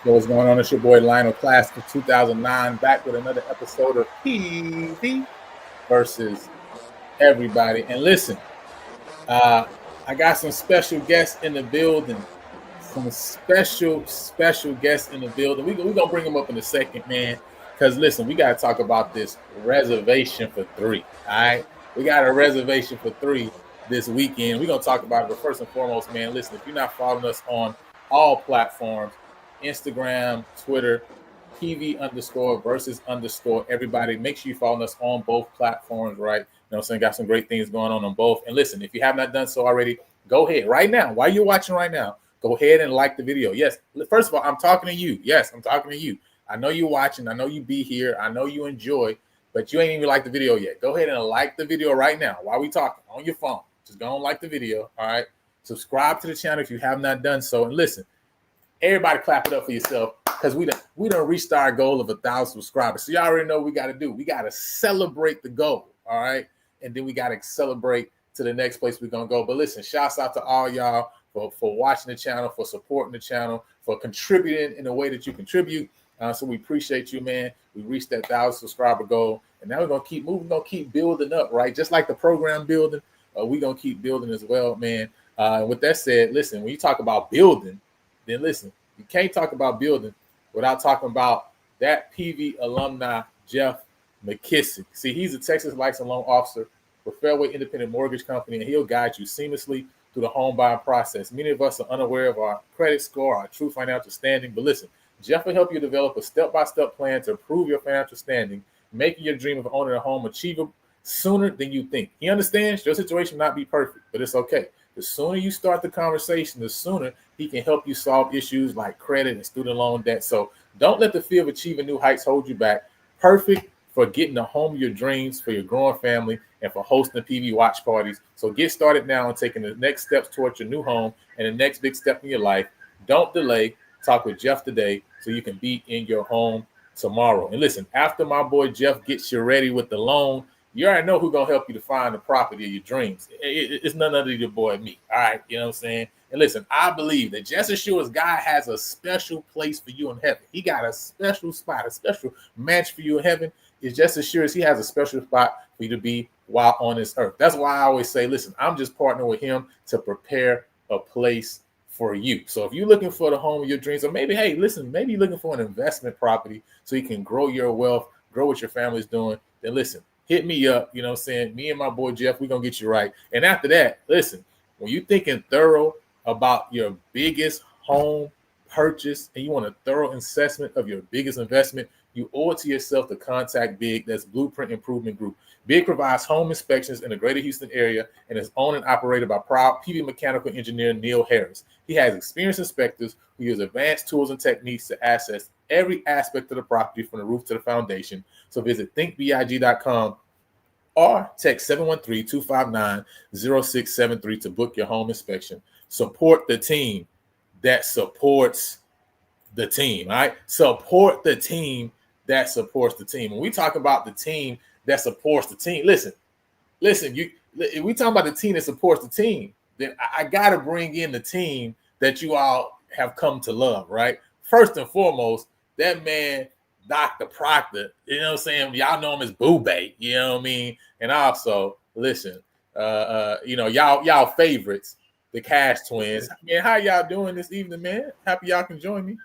What's going on? It's your boy Lionel, class of 2009, back with another episode of PV versus everybody. And listen, I got some special guests in the building. Some special guests in the building. We're going to bring them up in a second, man. Because listen, we got to talk about this reservation for three. All right. We got a reservation for three this weekend. We're going to talk about it. But first and foremost, man, listen, if you're not following us on all platforms, Instagram, Twitter, PV_versus_ everybody, make sure you follow us on both platforms, right? You know what I'm saying? Got some great things going on both. And listen, if you have not done so already, go ahead right now. While you're watching right now, go ahead and like the video. Yes, first of all, I'm talking to you. Yes, I'm talking to you. I know you're watching. I know you be here. I know you enjoy, but you ain't even like the video yet. Go ahead and like the video right now while we talking on your phone. Just go and like the video, all right? Subscribe to the channel if you have not done so. And listen, everybody clap it up for yourself because we done reached our goal of 1,000 subscribers. So y'all already know what we got to do. We got to celebrate the goal, all right? And then we got to celebrate to the next place we're going to go. But listen, shouts out to all y'all for watching the channel, for supporting the channel, for contributing in the way that you contribute. So we appreciate you, man. We reached that 1,000 subscriber goal. And now we're going to keep moving. We're going to keep building up, right? Just like the program building, we're going to keep building as well, man. With that said, listen, when you talk about building, then listen, you can't talk about building without talking about that PV alumni, Jeff McKissick. See, he's a Texas Licensed Loan Officer for Fairway Independent Mortgage Company, and he'll guide you seamlessly through the home buying process. Many of us are unaware of our credit score, our true financial standing, but listen, Jeff will help you develop a step-by-step plan to improve your financial standing, making your dream of owning a home achievable sooner than you think. He understands your situation may not be perfect, but it's okay. The sooner you start the conversation, the sooner he can help you solve issues like credit and student loan debt. So don't let the fear of achieving new heights hold you back. Perfect for getting the home of your dreams, for your growing family, and for hosting PV watch parties. So get started now and taking the next steps towards your new home and the next big step in your life. Don't delay. Talk with Jeff today so you can be in your home tomorrow. And listen, after my boy Jeff gets you ready with the loan, you already know who's going to help you to find the property of your dreams. It's none other than your boy, me. All right, you know what I'm saying? And listen, I believe that just as sure as God has a special place for you in heaven, he got a special spot, a special match for you in heaven, is just as sure as he has a special spot for you to be while on this earth. That's why I always say, listen, I'm just partnering with him to prepare a place for you. So if you're looking for the home of your dreams, or maybe, hey, listen, maybe you're looking for an investment property so you can grow your wealth, grow what your family's doing, then listen, hit me up, you know what I'm saying? Me and my boy Jeff, we're going to get you right. And after that, listen, when you're thinking thorough about your biggest home purchase and you want a thorough assessment of your biggest investment, you owe it to yourself to contact Big. That's Blueprint Improvement Group. Big provides home inspections in the greater Houston area and is owned and operated by proud PV mechanical engineer Neil Harris. He has experienced inspectors who use advanced tools and techniques to assess every aspect of the property from the roof to the foundation. So visit thinkbig.com or text 713-259-0673 to book your home inspection. Support the team that supports the team, all right? Support the team that supports the team. When we talk about the team that supports the team, listen, if we talk about the team that supports the team, then I got to bring in the team that you all have come to love, right? First and foremost, that man, Dr. Proctor, you know what I'm saying? Y'all know him as Boo Bay, you know what I mean? And also, listen, y'all favorites, the Cash Twins. Man, how y'all doing this evening, man? Happy y'all can join me.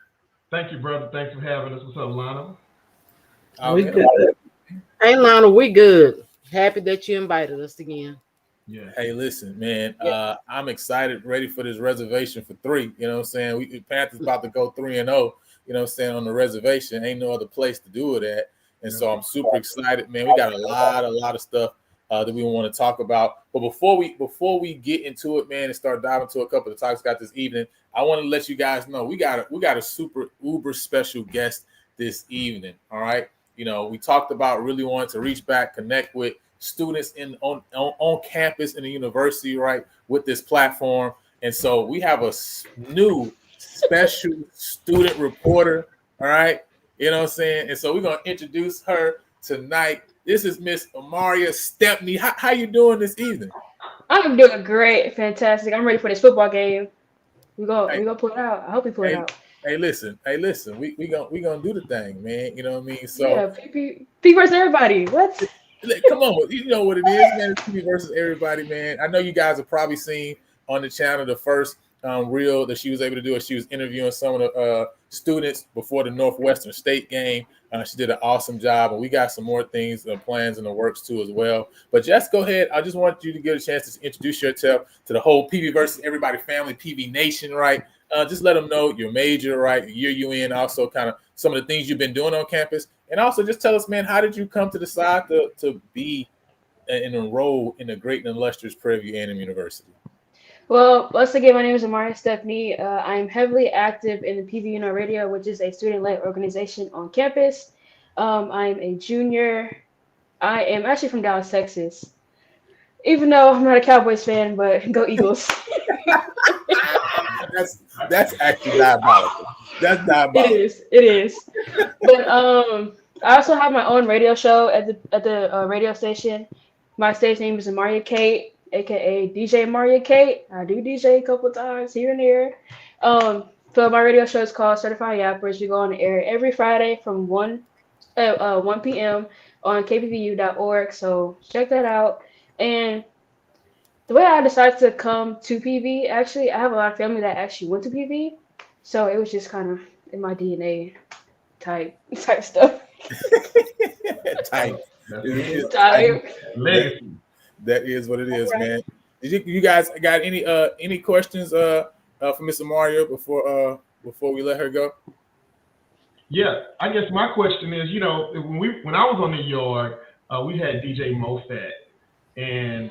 Thank you, brother. Thanks for having us. What's up, Lionel? We good. Hey, Lionel, we good. Happy that you invited us again. Yeah. Hey, listen, man. I'm excited, ready for this reservation for three. You know what I'm saying? We Panthers about to go 3-0. You know what I'm saying, on the reservation. Ain't no other place to do it at. And so I'm super excited, man. We got a lot of stuff that we want to talk about. But before we get into it, man, and start diving into a couple of the topics got this evening, I want to let you guys know we got a super uber special guest this evening. All right, we talked about really wanting to reach back, connect with students on campus in the university, right, with this platform. And so we have a new special student reporter. All right, you know what I'm saying? And so we're gonna introduce her tonight. This is Miss Amaria Stepney. How you doing this evening? I'm doing great, fantastic. I'm ready for this football game. We gonna pull it out. I hope we pull it out. Hey, listen. We gonna do the thing, man. You know what I mean? So yeah, P versus everybody. What? Come on, you know what it is, man. It's P versus everybody, man. I know you guys have probably seen on the channel the first reel that she was able to do. She was interviewing some of the students before the Northwestern State game. She did an awesome job, and we got some more things, plans in the works too as well. But just go ahead. I just want you to get a chance to introduce yourself to the whole PV versus everybody family, PV Nation, right? Just let them know your major, right? The year you in, also kind of some of the things you've been doing on campus. And also just tell us, man, how did you come to decide to be and enroll in the great and illustrious Prairie View A&M University? Well, once again, my name is Amaria Stephanie. I'm heavily active in the PV Radio, which is a student-led organization on campus. I'm a junior. I am actually from Dallas, Texas. Even though I'm not a Cowboys fan, but go Eagles. That's actually diabolical. That's diabolical. It is. But I also have my own radio show at the radio station. My stage name is Amaria Kate, aka DJ Amaria Kate. I do DJ a couple times here and there. So my radio show is called Certified Yappers. We go on the air every Friday from 1 p.m. on kpvu.org. So check that out. And the way I decided to come to PV, actually, I have a lot of family that actually went to PV. So it was just kind of in my DNA type stuff. Type. Legacy. That is what it is, man. Did you guys got any questions for Miss Amaria before we let her go? Yeah, I guess my question is, when I was on the yard, we had DJ Mofat, and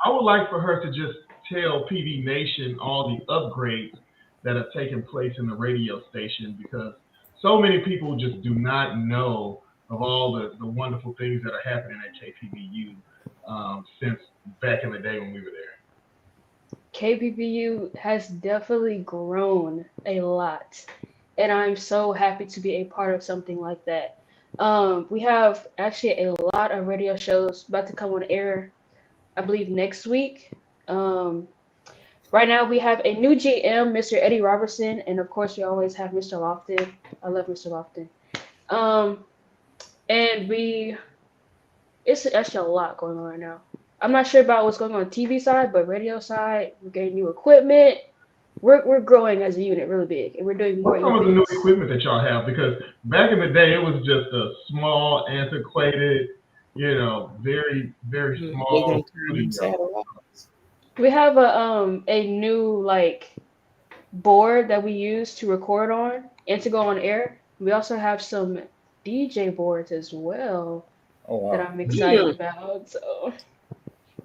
I would like for her to just tell PV Nation all the upgrades that have taken place in the radio station, because so many people just do not know of all the wonderful things that are happening at KPVU since back in the day when we were there. KPVU has definitely grown a lot, and I'm so happy to be a part of something like that. We have actually a lot of radio shows about to come on air, I believe, next week. Right now, we have a new GM, Mr. Eddie Robertson, and of course, we always have Mr. Lofton. I love Mr. Lofton. And it's actually a lot going on right now. I'm not sure about what's going on TV side, but radio side, we're getting new equipment. We're growing as a unit really big, and we're doing more. What's some of the new equipment that y'all have? Because back in the day, it was just a small, antiquated, very, very small studio. We have a new board that we use to record on and to go on air. We also have some DJ boards as well that I'm excited about. So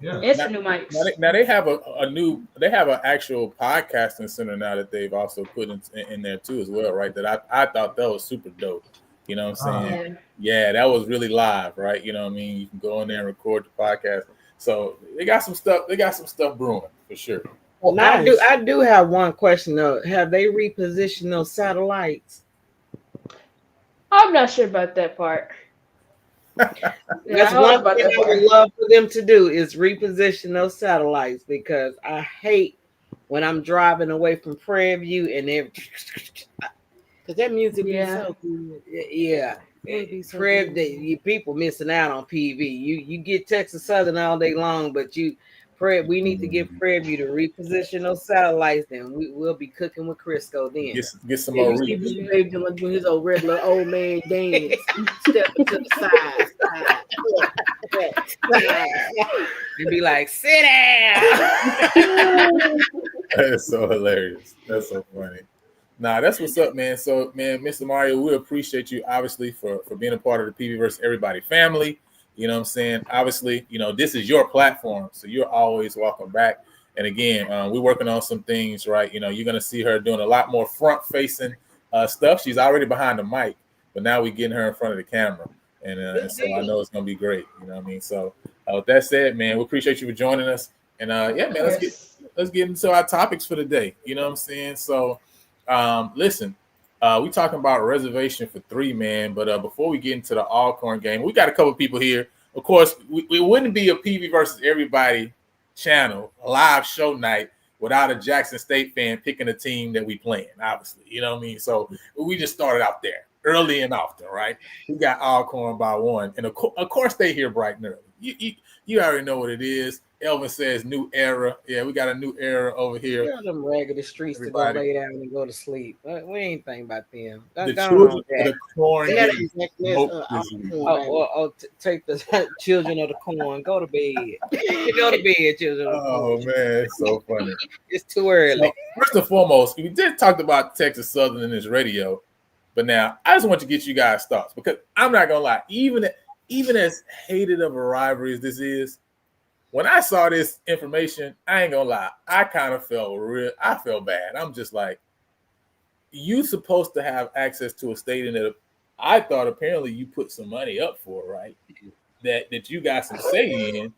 it's a new mics. Now they have an actual podcasting center now that they've also put in there too as well, right? That I thought that was super dope. You know what I'm saying? Yeah, that was really live, right? You know what I mean? You can go in there and record the podcast. So they got some stuff. They got some stuff brewing for sure. Well, nice. I do have one question though. Have they repositioned those satellites? I'm not sure about that part. That's one thing I would love for them to do is reposition those satellites, because I hate when I'm driving away from Prairie View and because that music be so good. Yeah. People missing out on PV. You get Texas Southern all day long, but we need to get Prairie View to reposition those satellites, and we'll be cooking with Crisco then. Get some more reach. Baby doing his regular old man dance. Step to the side. And be like, sit down. That's so hilarious. That's so funny. Nah, that's what's up, man. So, man, Mr. Mario, we appreciate you obviously for being a part of the PV versus everybody family. You know what I'm saying? Obviously, this is your platform, so you're always welcome back. And again, we're working on some things, right? You're going to see her doing a lot more front-facing stuff. She's already behind the mic, but now we're getting her in front of the camera. And so I know it's going to be great. You know what I mean? So with that said, man, we appreciate you for joining us. And yeah, man, let's get into our topics for the day. You know what I'm saying? So listen, we talking about Reservation for 3, man. But before we get into the Alcorn game, we got a couple people here. Of course, we wouldn't be a PV versus everybody channel, a live show night, without a Jackson State fan picking a team that we playing, obviously. You know what I mean? So we just started out there early and often, right? We got Alcorn by 1. And of course they here bright and early. You already know what it is. Elvin says new era. Yeah, we got a new era over here. Tell them raggedy streets everybody to go lay down and go to sleep. We ain't thinking about them. The children of the corn. Take the children of the corn. Go to bed. Go to bed, children of the corn. Man, it's so funny. It's too early. So, first and foremost, we did talk about Texas Southern in this radio, but now I just want to get you guys' thoughts, because I'm not gonna lie, even as hated of a rivalry as this is, when I saw this information, I ain't gonna lie, I kind of felt bad. I'm just like, you supposed to have access to a stadium that I thought apparently you put some money up for, right? That you got some say in,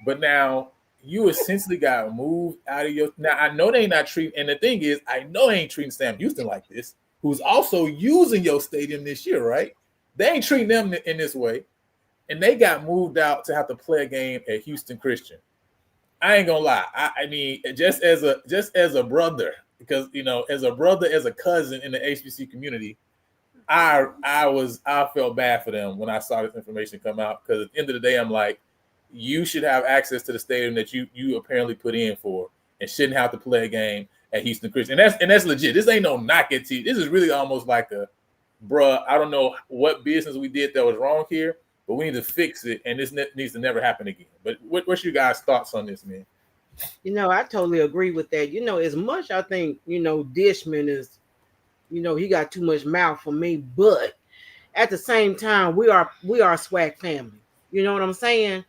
but now you essentially got moved out of your. Now I know they not treating, and the thing is, I know they ain't treating Sam Houston like this, who's also using your stadium this year, right? They ain't treating them in this way. And they got moved out to have to play a game at Houston Christian. I ain't gonna lie. I mean, just as a brother, because as a brother, as a cousin in the HBC community, I felt bad for them when I saw this information come out. Because at the end of the day, I'm like, you should have access to the stadium that you apparently put in for, and shouldn't have to play a game at Houston Christian. And that's legit. This ain't no knock at T. This is really almost like a, bruh, I don't know what business we did that was wrong here, but we need to fix it, and this needs to never happen again. But what's your guys' thoughts on this, man? I totally agree with that. As much I think, Dishman is, he got too much mouth for me, but at the same time, we are a SWAC family. You know what I'm saying?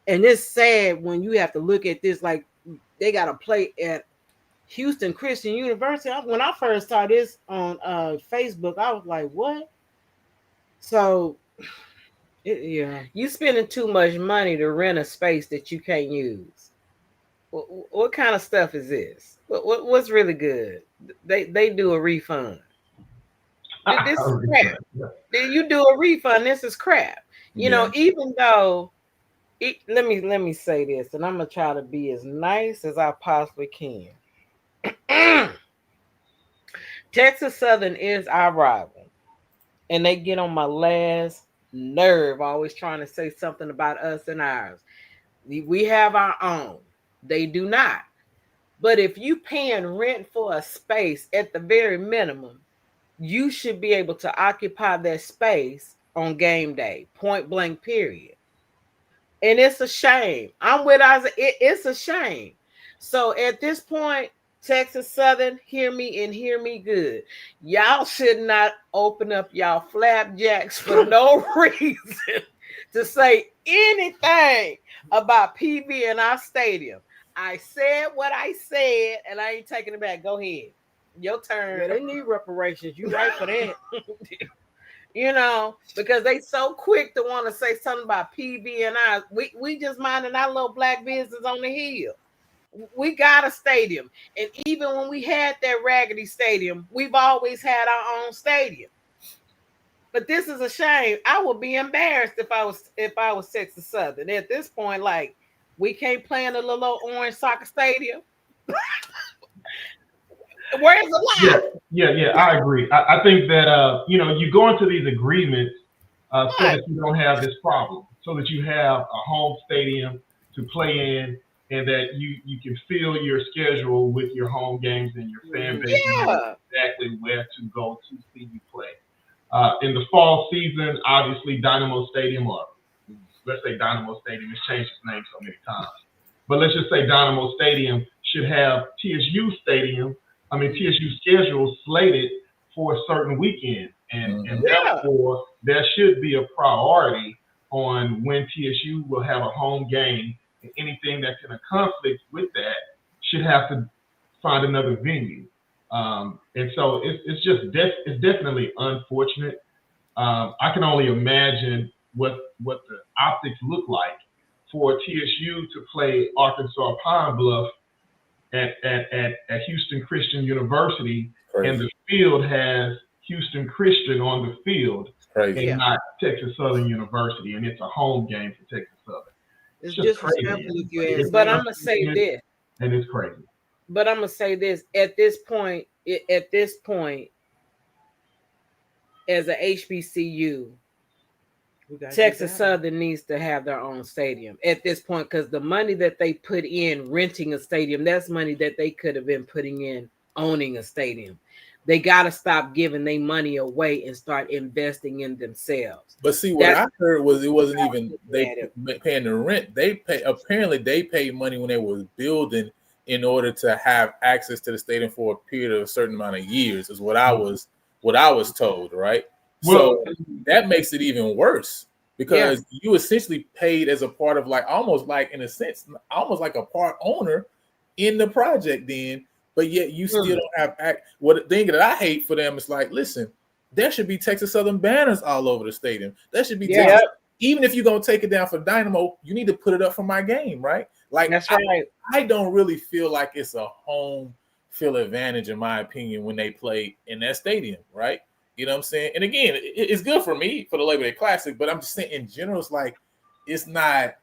And it's sad when you have to look at this, like they got to play at Houston Christian University. When I first saw this on Facebook, I was like, what? So... yeah, you spending too much money to rent a space that you can't use. What kind of stuff is this? What's really good? They do a refund. This is crap. You do a refund. This is crap. Even though, let me say this, and I'm gonna try to be as nice as I possibly can. Texas Southern is our rival, and they get on my last nerve, always trying to say something about us and ours. We have our own. They do not. But if you paying rent for a space, at the very minimum, you should be able to occupy that space on game day, point blank, period. And it's a shame. I'm with us. It's a shame. So at this point, Texas Southern, hear me and hear me good. Y'all should not open up y'all flapjacks for no reason to say anything about PV in our stadium. I said what I said, and I ain't taking it back. Go ahead. Your turn. Yeah, they need reparations. You right for that. Because they so quick to want to say something about PV and I. We just minding our little black business on the hill. We got a stadium, and even when we had that raggedy stadium, we've always had our own stadium. But this is a shame. I would be embarrassed if I was Texas Southern at this point. Like, we can't play in a little old orange soccer stadium. Where's the line? Yeah, I agree. I think that you go into these agreements so that you don't have this problem, so that you have a home stadium to play in, and that you can fill your schedule with your home games and your fan base. Yeah. Exactly where to go to see you play. In the fall season, obviously Dynamo Stadium, or let's say Dynamo Stadium, has changed its name so many times. But let's just say Dynamo Stadium should have TSU schedule slated for a certain weekend. And therefore, there should be a priority on when TSU will have a home game, and anything that's in a conflict with that should have to find another venue. And so it's definitely unfortunate. I can only imagine what the optics look like for TSU to play Arkansas Pine Bluff at Houston Christian University, Crazy. and the field has Houston Christian on the field, Crazy. and not Texas Southern University, and it's a home game for Texas Southern. It's disrespectful if you ask. But I'm gonna say this, and it's crazy. But I'm gonna say this at this point, as a HBCU, Texas Southern needs to have their own stadium at this point, because the money that they put in renting a stadium, that's money that they could have been putting in owning a stadium. They got to stop giving their money away and start investing in themselves. But see, what I heard was it wasn't even they paying the rent. Apparently they paid money when they was building in order to have access to the stadium for a period of a certain amount of years, is what I was told, right? So that makes it even worse, because you essentially paid as a part of, like, almost like, in a sense, almost like a part owner in the project then, but yet you still don't have what the thing that I hate for them is, like, listen, there should be Texas Southern banners all over the stadium. There should be Texas, even if you're gonna take it down for Dynamo, you need to put it up for my game, right? Like, that's right. I don't really feel like it's a home field advantage, in my opinion, when they play in that stadium, right? You know what I'm saying? And again, it's good for me for the Labor Day Classic, but I'm just saying in general, it's like, it's not,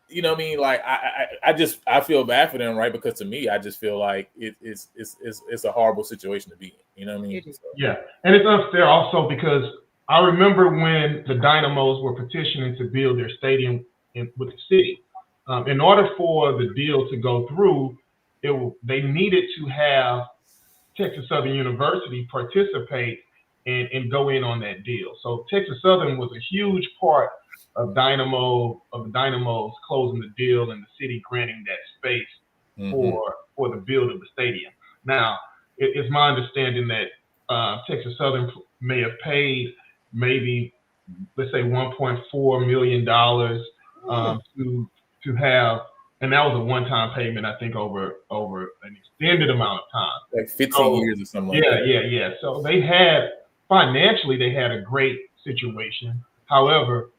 you know what I mean? Like, I feel bad for them, right? Because to me, I just feel like it's a horrible situation to be in. You know what I mean? So. Yeah, and it's unfair also because I remember when the Dynamos were petitioning to build their stadium with the city. In order for the deal to go through, they needed to have Texas Southern University participate and go in on that deal. So Texas Southern was a huge part of the Dynamos closing the deal and the city granting that space for the build of the stadium. Now, it's my understanding that Texas Southern may have paid maybe, let's say, $1.4 million to have, and that was a one-time payment, I think, over an extended amount of time, like 15 years or something. Like that. Yeah. So financially, they had a great situation. However,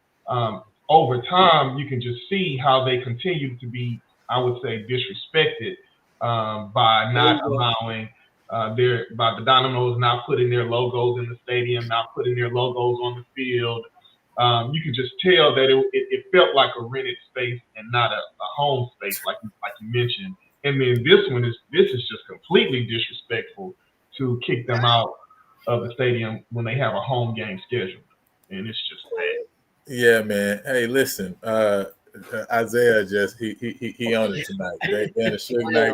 over time, you can just see how they continue to be, I would say, disrespected by not allowing by the Dynamos not putting their logos in the stadium, not putting their logos on the field. You could just tell that it felt like a rented space and not a home space, like you mentioned. And then this is just completely disrespectful to kick them out of the stadium when they have a home game scheduled, and it's just bad. Yeah, man. Hey, listen, Isaiah just he on it tonight. They in a Suge Knight,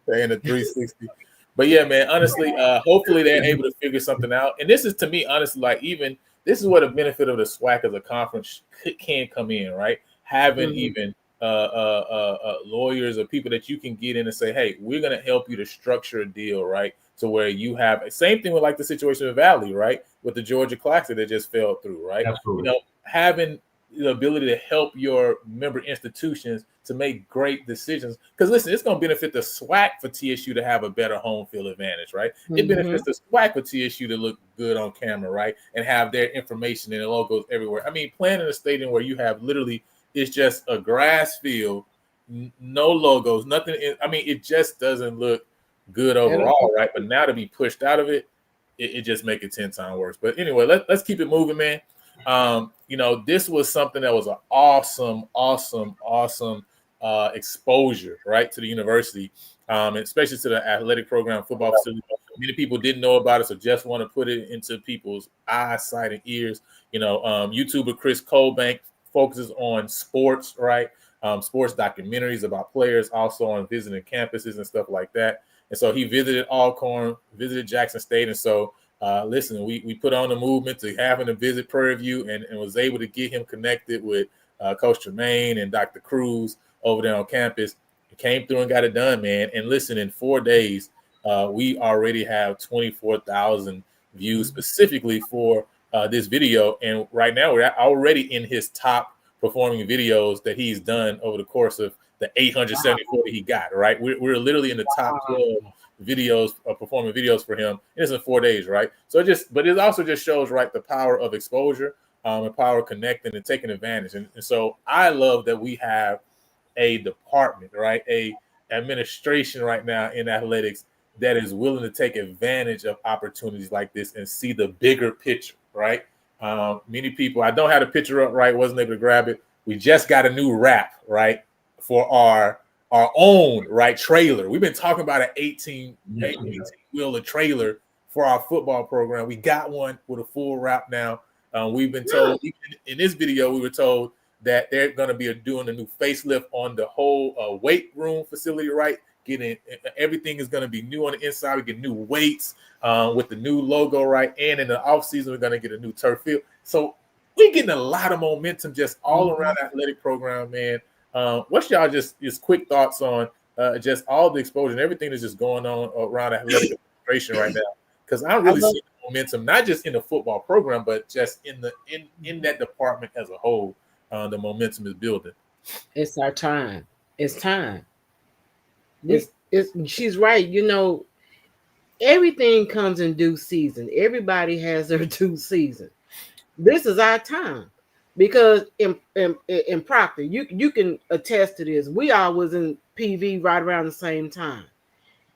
they in a 360. But yeah, man. Honestly, hopefully they're able to figure something out. And this is, to me, honestly, like, even this is where the benefit of the SWAC as a conference can come in, right? Having even lawyers or people that you can get in and say, hey, we're going to help you to structure a deal, right? So where you have same thing with, like, the situation with Valley, right? With the Georgia Classic that just fell through, right? Absolutely. You know, having the ability to help your member institutions to make great decisions. Because listen, it's going to benefit the SWAC for TSU to have a better home field advantage, right? It benefits the SWAC for TSU to look good on camera, right? And have their information and their logos everywhere. I mean, playing in a stadium where you have literally, it's just a grass field, no logos, nothing. I mean, it just doesn't look good overall, right? But now to be pushed out of it, it just make it 10 times worse. But anyway, let's keep it moving, man. You know, this was something that was an awesome exposure, right, to the university, especially to the athletic program, football facility. Many people didn't know about it, so just want to put it into people's eyesight and ears. You know, YouTuber Chris Colbank focuses on sports, right? Sports documentaries about players, also on visiting campuses and stuff like that. And so he visited Alcorn, visited Jackson State, and so listen, we put on the movement to having to visit Prairie View and was able to get him connected with Coach Tremaine and Dr. Cruz over there on campus. He came through and got it done, man. And listen, in 4 days, we already have 24,000 views specifically for this video. And right now we're already in his top performing videos that he's done over the course of the 874 that he got, right? We're literally in the top 12 videos, performing videos for him. It's in 4 days, right? So but it also just shows, right, the power of exposure, and power of connecting and taking advantage. And so I love that we have a department, right, a administration right now in athletics that is willing to take advantage of opportunities like this and see the bigger picture, right? Many people, I don't have the picture up, right, wasn't able to grab it. We just got a new wrap, right, for our own, right, trailer. We've been talking about an 18-wheeler trailer for our football program. We got one with a full wrap now. We've been told, even in this video, we were told that they're going to be doing a new facelift on the whole weight room facility, right? Everything is going to be new on the inside. We get new weights with the new logo, right? And in the offseason, we're going to get a new turf field. So we're getting a lot of momentum just all around the athletic program, man. What's y'all just quick thoughts on just all the exposure and everything that's just going on around athletic administration right now? Because I really see the momentum, not just in the football program, but just in that department as a whole. The momentum is building. It's our time. It's time. She's right. You know, everything comes in due season. Everybody has their due season. This is our time, because in Proctor, you can attest to this. We all was in PV right around the same time,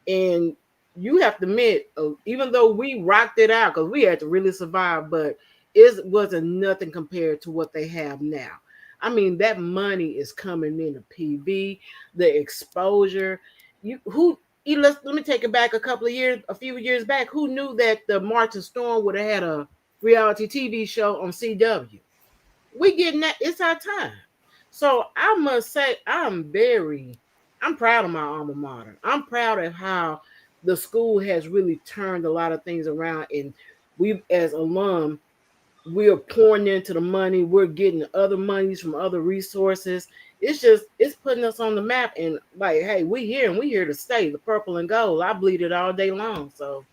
and you have to admit, even though we rocked it out because we had to really survive, but it wasn't nothing compared to what they have now. I mean, that money is coming into PV, the exposure. Let me take it back a few years back. Who knew that the Martin Storm would have had a reality TV show on CW? We getting that. It's our time. So I must say, I'm proud of my alma mater. I'm proud of how the school has really turned a lot of things around, and we as alum, we are pouring into the money. We're getting other monies from other resources. It's putting us on the map. And like, hey, we here and we here to stay. The purple and gold. I bleed it all day long. So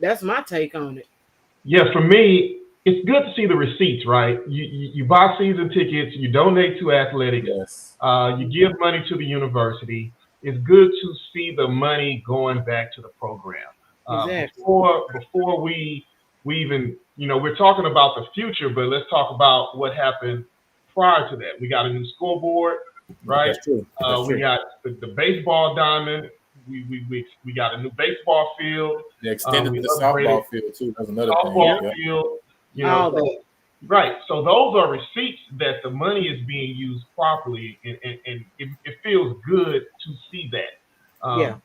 that's my take on it. Yeah, for me, it's good to see the receipts, right? You buy season tickets, you donate to athletics, Yes. You give money to the university. It's good to see the money going back to the program. Exactly. Before we even, we're talking about the future, but let's talk about what happened prior to that. We got a new scoreboard, right? That's true. We got the baseball diamond. We got a new baseball field. They extended the softball field too. That's another softball thing. field. Right. So those are receipts that the money is being used properly, and it feels good to see that. I'm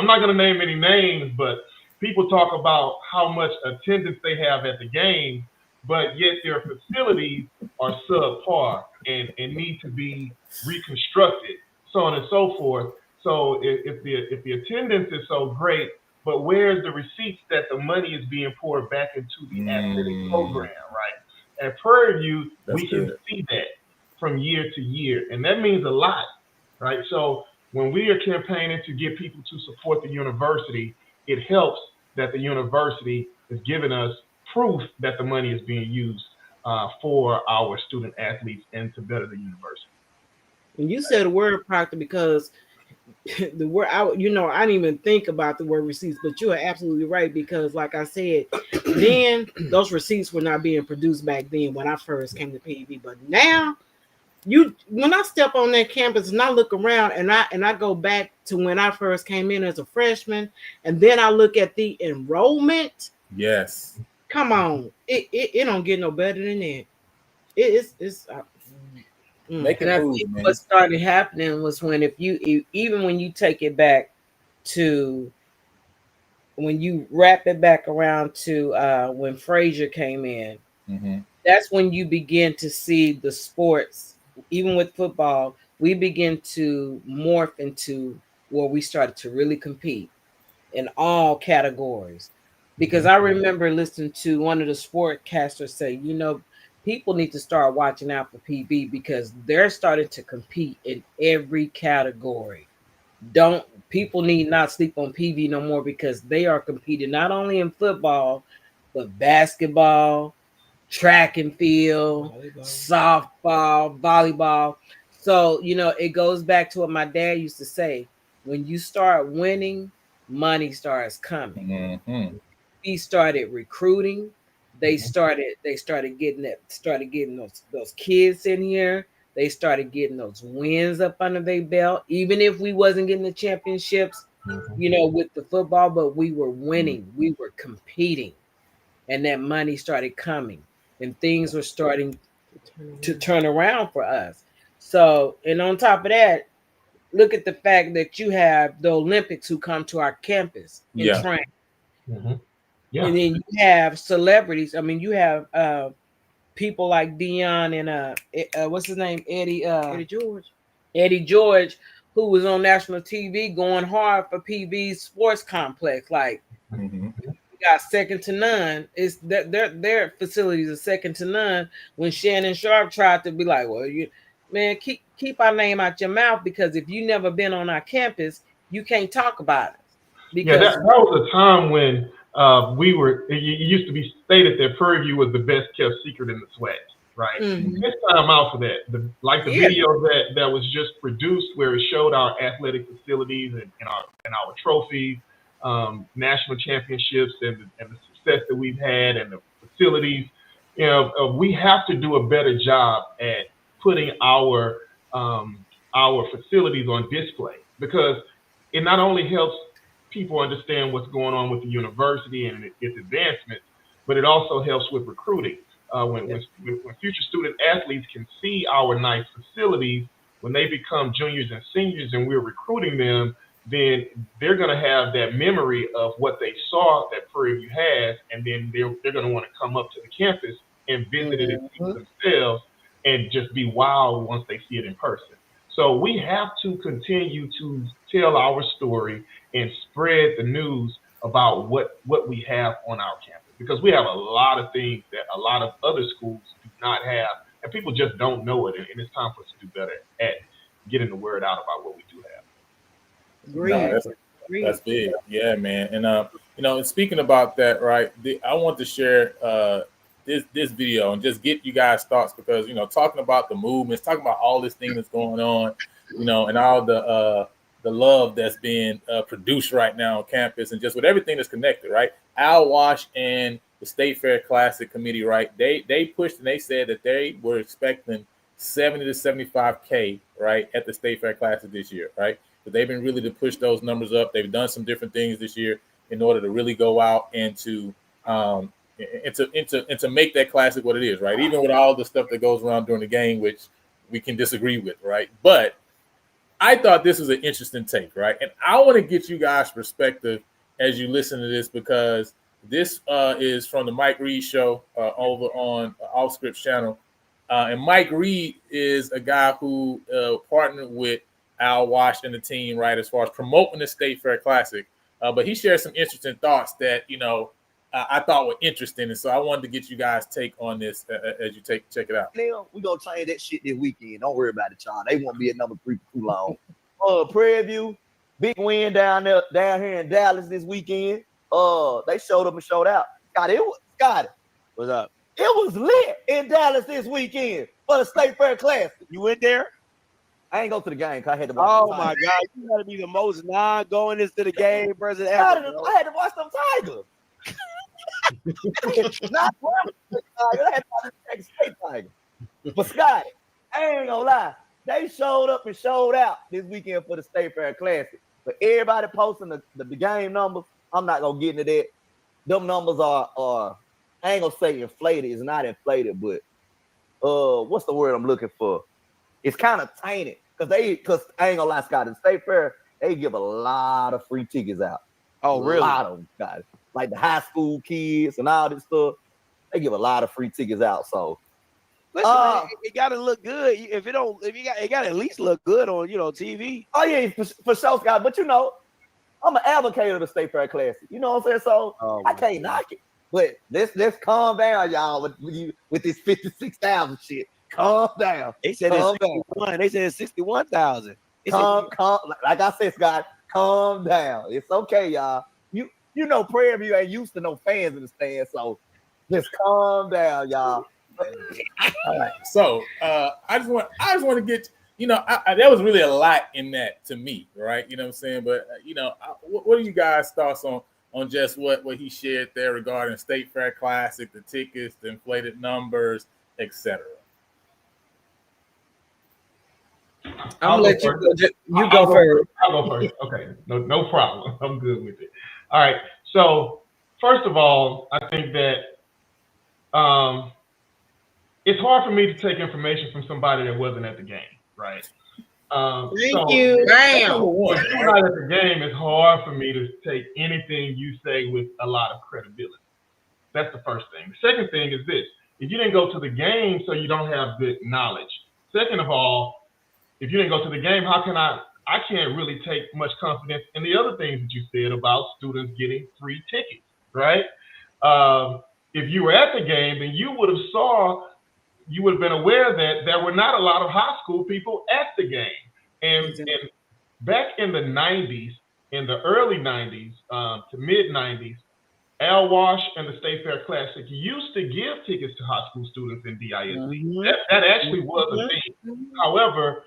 not going to name any names, but people talk about how much attendance they have at the game, but yet their facilities are subpar and need to be reconstructed, so on and so forth. So if the attendance is so great, but where's the receipts that the money is being poured back into the athletic program, right? At Prairie View, we can see that from year to year, and that means a lot, right? So when we are campaigning to get people to support the university, it helps that the university is giving us proof that the money is being used for our student athletes and to better the university. And you said a word, Proctor, because the word I didn't even think about the word receipts, but you are absolutely right, because like I said, then those receipts were not being produced back then when I first came to PV. But now, when I step on that campus and I look around and I go back to when I first came in as a freshman, and then I look at the enrollment. Yes. Come on, it don't get no better than that. It's Making moves, man. What started happening was when even when you take it back to when you wrap it back around to when Frazier came in, that's when you begin to see the sports, even with football, we begin to morph into where we started to really compete in all categories. Because I remember listening to one of the sportcasters say, people need to start watching out for PV because they're starting to compete in every category. People need not sleep on PV no more, because they are competing not only in football, but basketball, track and field, softball, volleyball. So, it goes back to what my dad used to say. When you start winning, money starts coming. Mm-hmm. He started recruiting. They started getting those kids in here. They started getting those wins up under their belt. Even if we wasn't getting the championships, with the football, but we were winning. We were competing. And that money started coming. And things were starting to turn around for us. So, and on top of that, look at the fact that you have the Olympics who come to our campus and train. Yeah. And then you have celebrities. I mean, you have people like Dion and what's his name? Eddie George, who was on national TV going hard for PV's sports complex. Like, got second to none. It's that their facilities are second to none. When Shannon Sharp tried to be like, well, keep our name out your mouth, because if you never been on our campus, you can't talk about it. Because that was a time when it used to be stated that Prairie View was the best kept secret in the SWAC, right? It's time out for that. The video that was just produced where it showed our athletic facilities and our trophies, national championships and the success that we've had and the facilities. We have to do a better job at putting our facilities on display, because it not only helps people understand what's going on with the university and its advancements, but it also helps with recruiting. When future student athletes can see our nice facilities, when they become juniors and seniors and we're recruiting them, then they're going to have that memory of what they saw that Prairie View has, and then they're going to want to come up to the campus and visit it and see it themselves and just be wowed once they see it in person. So we have to continue to tell our story and spread the news about what we have on our campus, because we have a lot of things that a lot of other schools do not have, and people just don't know it, and it's time for us to do better at getting the word out about what we do have. No, that's big. Yeah, man. And and speaking about that, right? I want to share this video and just get you guys' thoughts, because talking about the movements, talking about all this thing that's going on, and all the love that's being produced right now on campus, and just with everything that's connected, right? Al Wash and the State Fair Classic Committee, right? They pushed and they said that they were expecting 70 to 75K, right, at the State Fair Classic this year, right? But they've been really to push those numbers up. They've done some different things this year in order to really go out and to make that classic what it is, right? Even with all the stuff that goes around during the game, which we can disagree with, right? But I thought this was an interesting take, right? And I want to get you guys' perspective as you listen to this, because this is from the Mike Reed Show over on Off Script channel. And Mike Reed is a guy who partnered with Al Wash and the team, right, as far as promoting the State Fair Classic. But he shared some interesting thoughts that, I thought were interesting. And so I wanted to get you guys' take on this as you check it out. Now, we're going to change that shit this weekend. Don't worry about it, John. They won't be at number 3 for too long. Prairie View, big win down here in Dallas this weekend. They showed up and showed out. What's up? It was lit in Dallas this weekend for the State Fair Classic. You went there? I ain't go to the game because I had to watch. Oh my God, you gotta be the most non-going into the game person ever. I had to watch them Tigers. Not I had to watch the State Tigers. But Scotty, I ain't gonna lie, they showed up and showed out this weekend for the State Fair Classic. But everybody posting the game numbers, I'm not gonna get into that. Them numbers are I ain't gonna say inflated. It's not inflated, but what's the word I'm looking for? It's kind of tainted because I ain't gonna lie, Scott, the State Fair, they give a lot of free tickets out. Oh, really? A lot of them, guys. Like the high school kids and all this stuff, they give a lot of free tickets out. So listen, it gotta look good. It gotta at least look good on TV. Oh yeah, for sure, Scott. But I'm an advocate of the State Fair Classic. You know what I'm saying? So I can't knock it. But let's calm down, y'all, with this 56,000 shit. Calm down. They said it's 61. They said it's 61,000. Calm. Like I said, Scott, calm down. It's okay, y'all. You know, Prairie View ain't used to no fans in the stands, so Just calm down, y'all. All right. So I just want to get, that was really a lot in that to me, right? You know what I'm saying? But what are you guys' thoughts on just what he shared there regarding State Fair Classic, the tickets, the inflated numbers, etc.? I'm gonna let you go. You go first. I'll go first. Okay, no problem. I'm good with it. All right. So first of all, I think that it's hard for me to take information from somebody that wasn't at the game, right? Thank you. Damn. If you're not at the game, it's hard for me to take anything you say with a lot of credibility. That's the first thing. The second thing is this: if you didn't go to the game, so you don't have good knowledge. Second of all, if you didn't go to the game, how can I can't really take much confidence in the other things that you said about students getting free tickets, right? If you were at the game, then you would have been aware that there were not a lot of high school people at the game. And back in the 90s, in the early 90s to mid 90s, Al Wash and the State Fair Classic used to give tickets to high school students in DISD. That actually was a thing. However,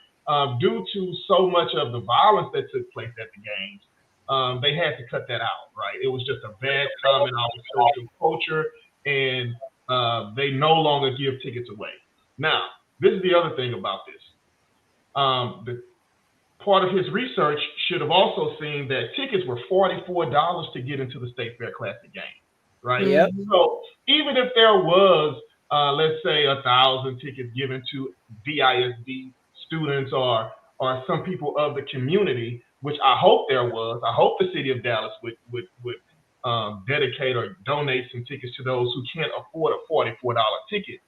due to so much of the violence that took place at the games, they had to cut that out, right? It was just a bad comment on social culture, and they no longer give tickets away. Now, this is the other thing about this. The part of his research should have also seen that tickets were $44 to get into the State Fair Classic game, right? Yep. So even if there was, let's say, 1,000 tickets given to DISD students or some people of the community, which I hope there was, I hope the city of Dallas would dedicate or donate some tickets to those who can't afford a $44 ticket.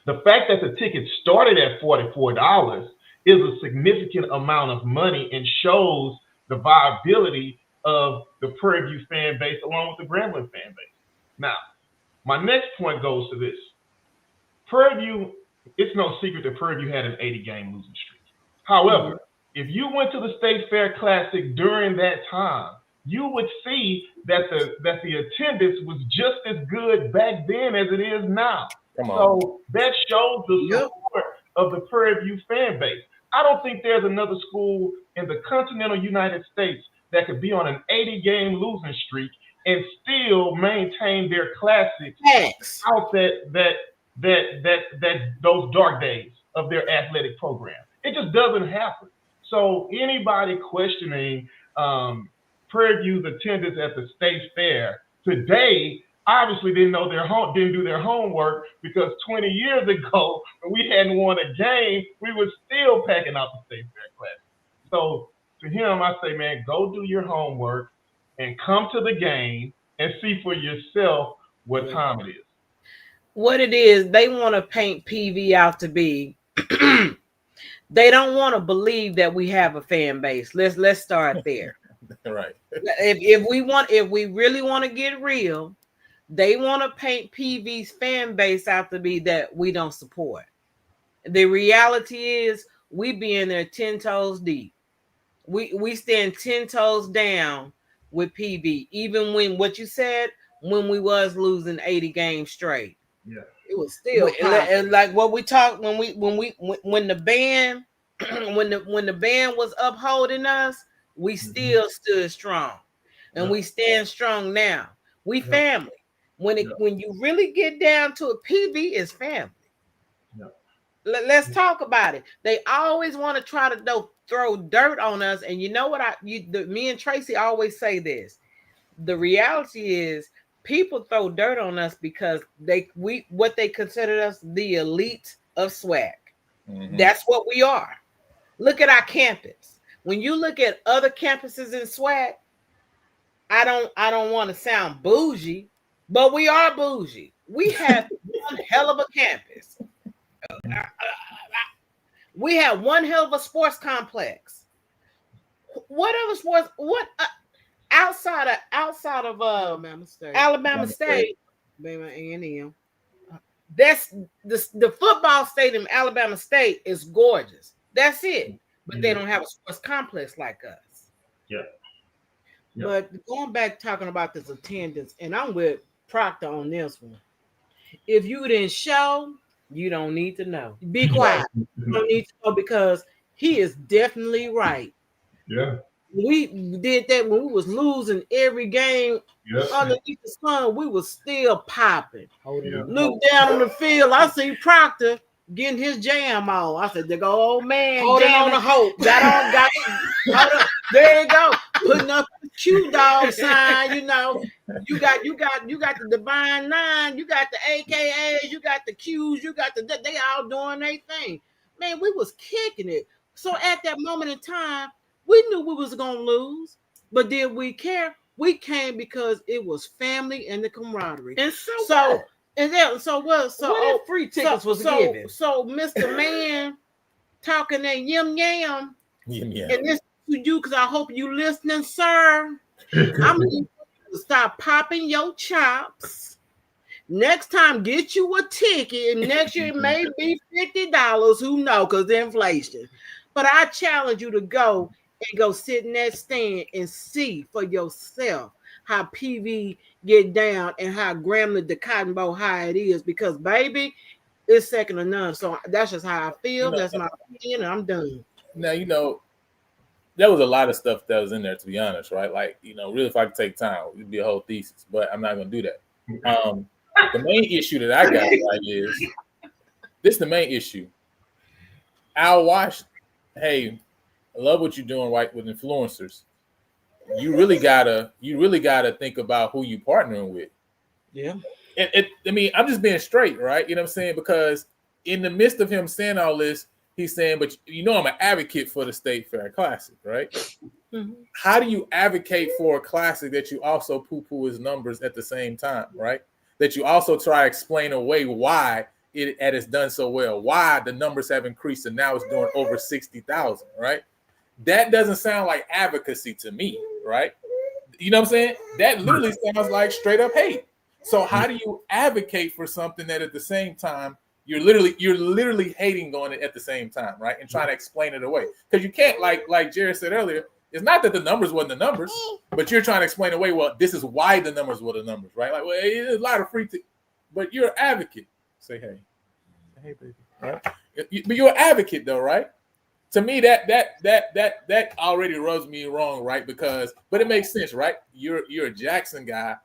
The fact that the ticket started at $44 is a significant amount of money and shows the viability of the Prairie View fan base along with the Grambling fan base. Now, my next point goes to this. Prairie View, it's no secret that Prairie View had an 80-game losing streak. However, if you went to the State Fair Classic during that time, you would see that the attendance was just as good back then as it is now. So that shows the support of the Prairie View fan base. I don't think there's another school in the continental United States that could be on an 80-game losing streak and still maintain their classics out those dark days of their athletic program. It just doesn't happen. So anybody questioning Prairie View's attendance at the State Fair today obviously didn't do their homework, because 20 years ago, when we hadn't won a game, we were still packing out the State Fair Classic. So to him, I say, man, go do your homework and come to the game and see for yourself what time it is. What it is, they want to paint PV out to be. They don't want to believe that we have a fan base. Let's start there. Right. If we really want to get real, they want to paint PV's fan base out to be that we don't support. The reality is we be in there 10 toes deep. We stand 10 toes down with PV, even when what you said, when we was losing 80 games straight. Yeah, it was still and like what we talked when the band when the band was upholding us, we still stood strong, and we stand strong now. We family. When you really get down to it, PV is family. Let's talk about it. They always want to try to throw dirt on us, and you know what? Me and Tracy always say this. The reality is, people throw dirt on us because what they consider us the elite of SWAC. That's what we are. Look at our campus. When you look at other campuses in SWAC, I don't want to sound bougie, but we are bougie. We have one hell of a campus. We have one hell of a sports complex. What other sports? Outside of Alabama State, A&M. That's the football stadium. Alabama State is gorgeous. That's it. But they don't have a sports complex like us. Yeah. But going back talking about this attendance, and I'm with Proctor on this one. If you didn't show, you don't need to know. Be quiet. You don't need to know because he is definitely right. Yeah. We did that when we was losing every game underneath the sun. We was still popping. Look down on the field. I see Proctor getting his jam on. I said, "There go old man holding on to hope." Got there you go, putting up the Q dog sign. You know, you got the Divine Nine, you got the AKAs, you got the Qs, you got they all doing their thing. Man, we was kicking it. So at that moment in time, we knew we was gonna lose, but did we care? We came because it was family and the camaraderie. And so what free tickets was given. So Mr. Man talking that yum yam. And this to you because I hope you listening, sir. I'm gonna need you to stop popping your chops. Next time, get you a ticket. And next year it may be $50. Who knows? Because the inflation. But I challenge you to go sit in that stand and see for yourself how PV get down and how Grambling the Cotton Bowl high it is. Because baby, it's second to none. So that's just how I feel. That's my opinion. And I'm done. Now there was a lot of stuff that was in there, to be honest, right? Like, really, if I could take time, it'd be a whole thesis, but I'm not going to do that. The main issue that I got right is this: the main issue. Al Wash, hey, I love what you're doing, right, with influencers. You really gotta think about who you partnering with. Yeah. I mean, I'm just being straight, right? You know what I'm saying? Because in the midst of him saying all this, he's saying, but I'm an advocate for the State Fair Classic, right? Mm-hmm. How do you advocate for a classic that you also poo-poo his numbers at the same time, right? That you also try to explain away why it has done so well, why the numbers have increased and now it's doing over 60,000, right? That doesn't sound like advocacy to me, right? You know what I'm saying? That literally sounds like straight up hate. So how do you advocate for something that at the same time you're literally hating on it at the same time, right? And trying to explain it away. Because you can't, like Jared said earlier, it's not that the numbers wasn't the numbers, but you're trying to explain away, well, this is why the numbers were the numbers, right? Like, well, there's a lot of but you're an advocate. Say hey, baby. Right? But you're an advocate though, right? To me, that already rubs me wrong, right? But it makes sense, right? You're a Jackson guy,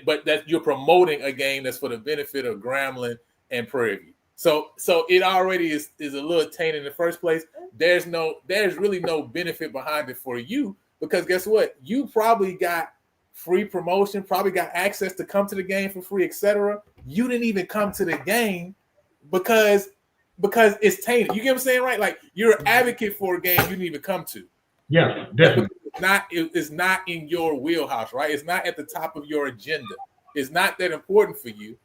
but that you're promoting a game that's for the benefit of Grambling and Prairie View. So it already is a little tainted in the first place. There's really no benefit behind it for you because guess what? You probably got free promotion, probably got access to come to the game for free, etc. You didn't even come to the game because it's tainted. You get what I'm saying, right? Like you're an advocate for a game you didn't even come to. Yeah, definitely. It's not in your wheelhouse, right? It's not at the top of your agenda. It's not that important for you.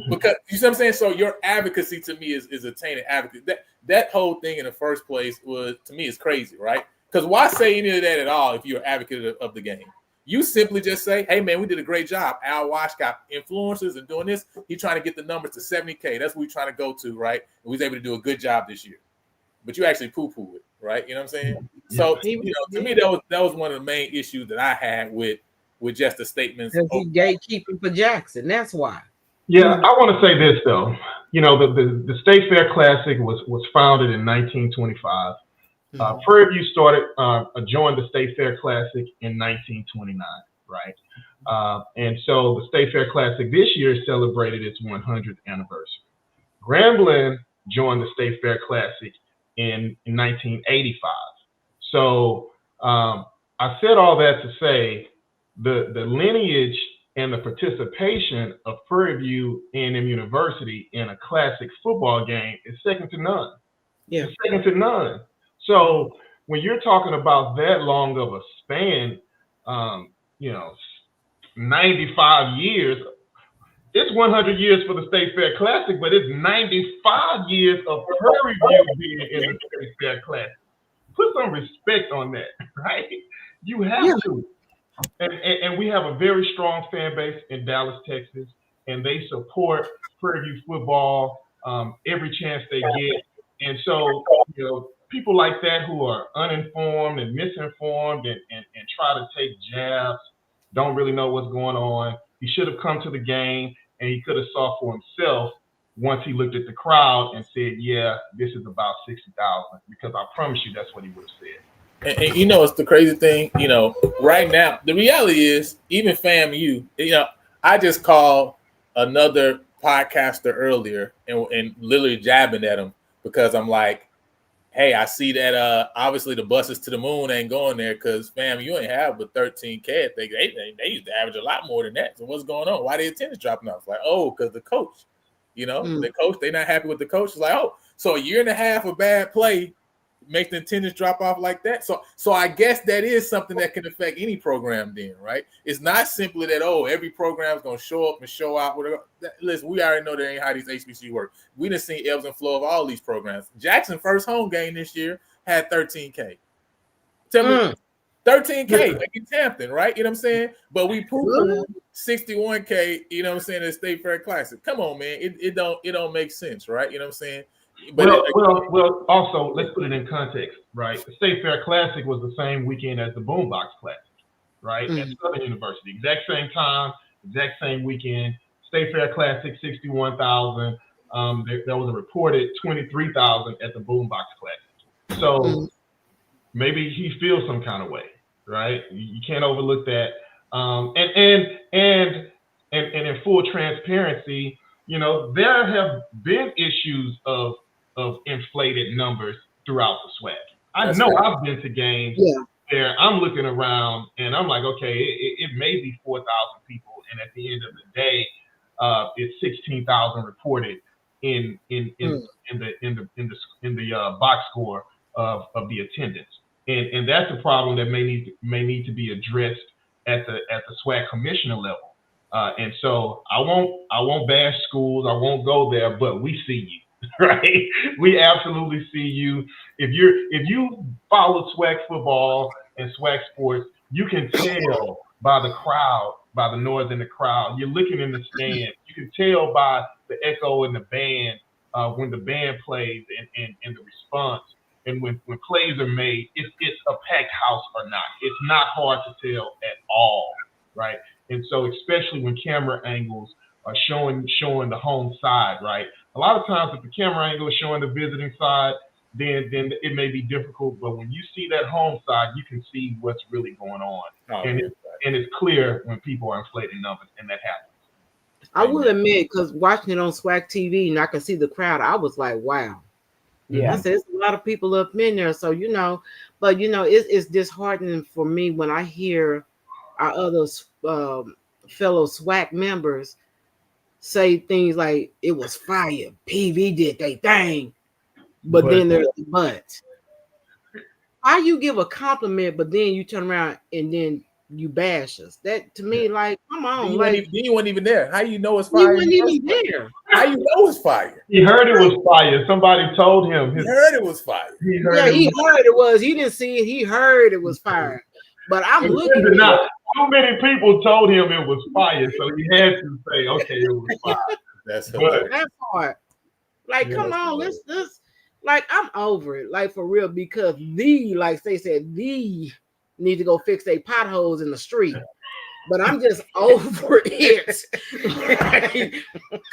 Because you see what I'm saying? So your advocacy to me is a tainted advocate. That whole thing in the first place was, to me, is crazy, right? Because why say any of that at all if you're an advocate of the game? You simply just say, hey, man, we did a great job. Al Wash got influencers and doing this. He's trying to get the numbers to 70K. That's what we're trying to go to, right? And we was able to do a good job this year. But you actually poo-poo it, right? You know what I'm saying? So, to me, that was one of the main issues that I had with just the statements. Because he's gatekeeping for Jackson. That's why. Yeah, I want to say this, though. The State Fair Classic was founded in 1925. Prairie View joined the State Fair Classic in 1929, right? And so the State Fair Classic this year celebrated its 100th anniversary. Grambling joined the State Fair Classic in 1985. So I said all that to say the lineage and the participation of Prairie View A&M University in a classic football game is second to none. Yeah, it's second to none. So when you're talking about that long of a span, 95 years, it's 100 years for the State Fair Classic, but it's 95 years of Prairie View being in the State Fair Classic. Put some respect on that, right? You have to. And we have a very strong fan base in Dallas, Texas, and they support Prairie View football every chance they get. And so, people like that who are uninformed and misinformed and try to take jabs, don't really know what's going on. He should have come to the game, and he could have saw for himself once he looked at the crowd and said, yeah, this is about 60,000, because I promise you that's what he would have said. And you know, it's the crazy thing, you know, right now, the reality is, even FAMU, you know, I just called another podcaster earlier and literally jabbing at him because I'm like, hey, I see that obviously the buses to the moon ain't going there because, fam, you ain't have but 13K. They used to average a lot more than that. So what's going on? Why the attendance dropping off? It's like, oh, because the coach, you know, the coach, they not happy with the coach. It's like, oh, so a year and a half of bad play makes the attendance drop off like that. So I guess that is something that can affect any program then, right? It's not simply that, oh, every program is going to show up and show out. Listen, we already know that ain't how these HBCU work. We done seen ebbs and flow of all these programs. Jackson first home game this year had 13K. Tell me, 13K against Hampton, right? You know what I'm saying? But we proved 61K, you know what I'm saying, at State Fair Classic. Come on, man. It don't make sense, right? You know what I'm saying? But well, also, let's put it in context, right? The State Fair Classic was the same weekend as the Boombox Classic, right? At Southern University. Exact same time, exact same weekend. State Fair Classic, 61,000. There was a reported 23,000 at the Boombox Classic. So maybe he feels some kind of way, right? You can't overlook that. And in full transparency, you know, there have been issues of inflated numbers throughout the SWAC. I've been to games where I'm looking around and I'm like, okay, it may be 4,000 people, and at the end of the day, it's 16,000 reported in the box score of the attendance, and that's a problem that may need to be addressed at the SWAC commissioner level. And so I won't bash schools. I won't go there, but we see you. Right? We absolutely see you. If you follow SWAC football and SWAC sports, you can tell by the crowd, by the noise in the crowd. You're looking in the stand. You can tell by the echo in the band when the band plays and the response. And when plays are made, if it's a packed house or not. It's not hard to tell at all, right? And so especially when camera angles are showing the home side, right? A lot of times if the camera angle is showing the visiting side, then it may be difficult. But when you see that home side, you can see what's really going on. And it's clear when people are inflating numbers, and that happens. I will admit, because watching it on SWAC TV and I can see the crowd, I was like, wow. Yeah, I said, there's a lot of people up in there. So, you know, but, you know, it's disheartening for me when I hear our other fellow SWAC members say things like it was fire, PV did they thing, but then there's the but. How you give a compliment, but then you turn around and then you bash us? That to me, like, come on, you weren't even there. How you know it's fire? You weren't even there. How you know it's fire? He heard it was fire. Somebody told him. He heard it was fire. He heard it was. He didn't see it. He heard it was fire. But I'm looking. Too many people told him it was fire, so he had to say, "Okay, it was fire." That's that part. Like, come on, let's like, I'm over it, like, for real, because like they said, need to go fix their potholes in the street. But I'm just over it. Like,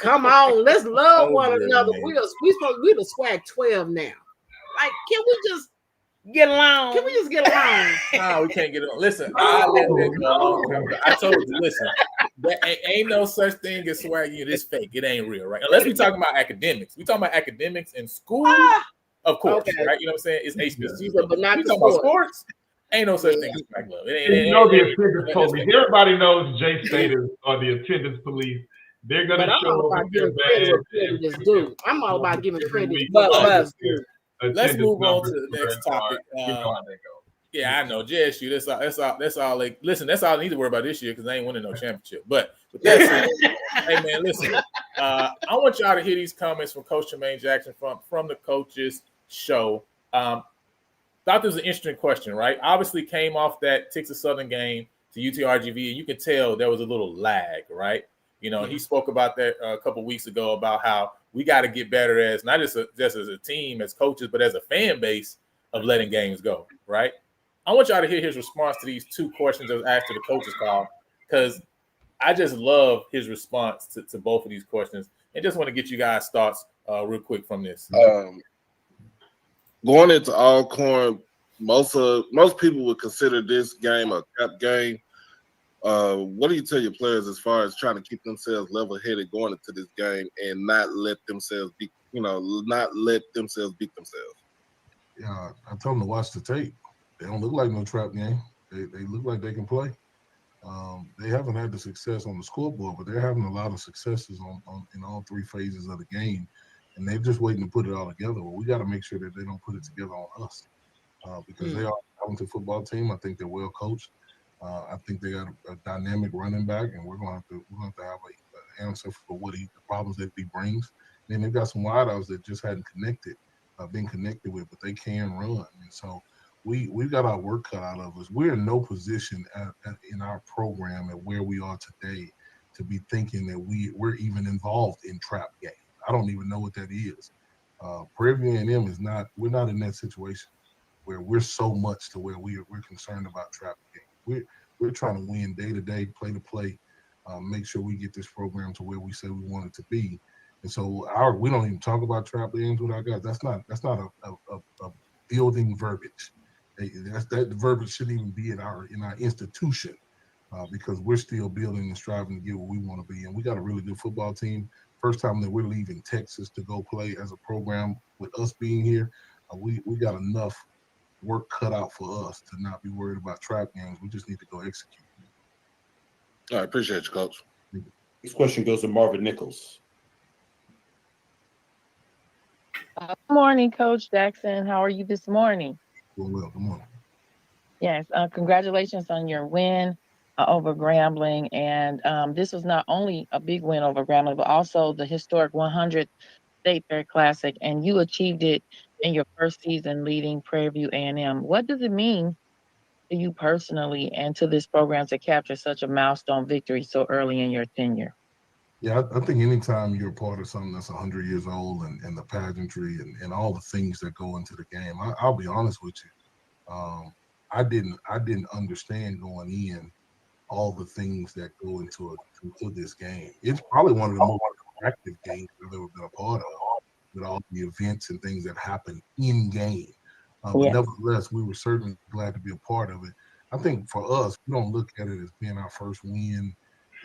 come on, let's love one another. We the SWAC 12 now. Like, can we just get along? Can we just get along? No, we can't get along. Listen, I told you, listen, there ain't no such thing as SWAC. It's fake. It ain't real, right? Unless we talking about academics. We talking about academics in school, of course, right? You know what I'm saying? It's HBCU. But not we talking about sports. Ain't no such thing as SWAC love. You know the attendance police. Everybody knows Jay Staters are the attendance police. They're gonna show up with their badge. I'm all about giving credit. Let's move on to the next topic. You know how that goes. Yeah, I know. JSU. That's all. Like, listen, that's all I need to worry about this year because they ain't winning no championship. But with that said, hey man, listen. I want y'all to hear these comments from Coach Jermaine Jackson from the coaches show. Thought this was an interesting question, right? Obviously came off that Texas Southern game to UTRGV, and you could tell there was a little lag, right? You know, he spoke about that a couple weeks ago about how we got to get better as not just as a team, as coaches, but as a fan base of letting games go, right? I want y'all to hear his response to these two questions that was asked to the coaches call, because I just love his response to both of these questions, and just want to get you guys' thoughts real quick from this. Going into Alcorn, most people would consider this game a trap game. What do you tell your players as far as trying to keep themselves level-headed going into this game and not let themselves beat themselves? Yeah, I tell them to watch the tape. They don't look like no trap game. They look like they can play. They haven't had the success on the scoreboard, but they're having a lot of successes in all three phases of the game, and they're just waiting to put it all together. Well, we got to make sure that they don't put it together on us because they are a talented football team. I think they're well coached. I think they got a dynamic running back, and we're going to have an answer for the problems that he brings. And then they've got some wideouts that just hadn't been connected with, but they can run, and so. We've got our work cut out of us. We're in no position in our program at where we are today to be thinking that we're even involved in trap game. I don't even know what that is. Prairie View A&M is not. We're not in that situation where we're so much to where we're concerned about trap game. We're trying to win day to day, play to play, make sure we get this program to where we say we want it to be. And so we don't even talk about trap games with our guys. That's not a building verbiage. That verbiage shouldn't even be in our institution because we're still building and striving to get where we want to be. And we got a really good football team. First time that we're leaving Texas to go play as a program with us being here, we got enough work cut out for us to not be worried about trap games. We just need to go execute. All right, appreciate you, Coach. This question goes to Marvin Nichols. Good morning, Coach Jackson. How are you this morning? Well, good morning. Yes, congratulations on your win over Grambling. And this was not only a big win over Grambling, but also the historic 100th State Fair Classic. And you achieved it in your first season leading Prairie View A&M. What does it mean to you personally and to this program to capture such a milestone victory so early in your tenure? Yeah, I think anytime you're a part of something that's 100 years old and the pageantry and all the things that go into the game, I'll be honest with you. I didn't understand going in all the things that go into this game. It's probably one of the most attractive games I've ever been a part of, with all the events and things that happen in game. But nevertheless, we were certainly glad to be a part of it. I think for us, we don't look at it as being our first win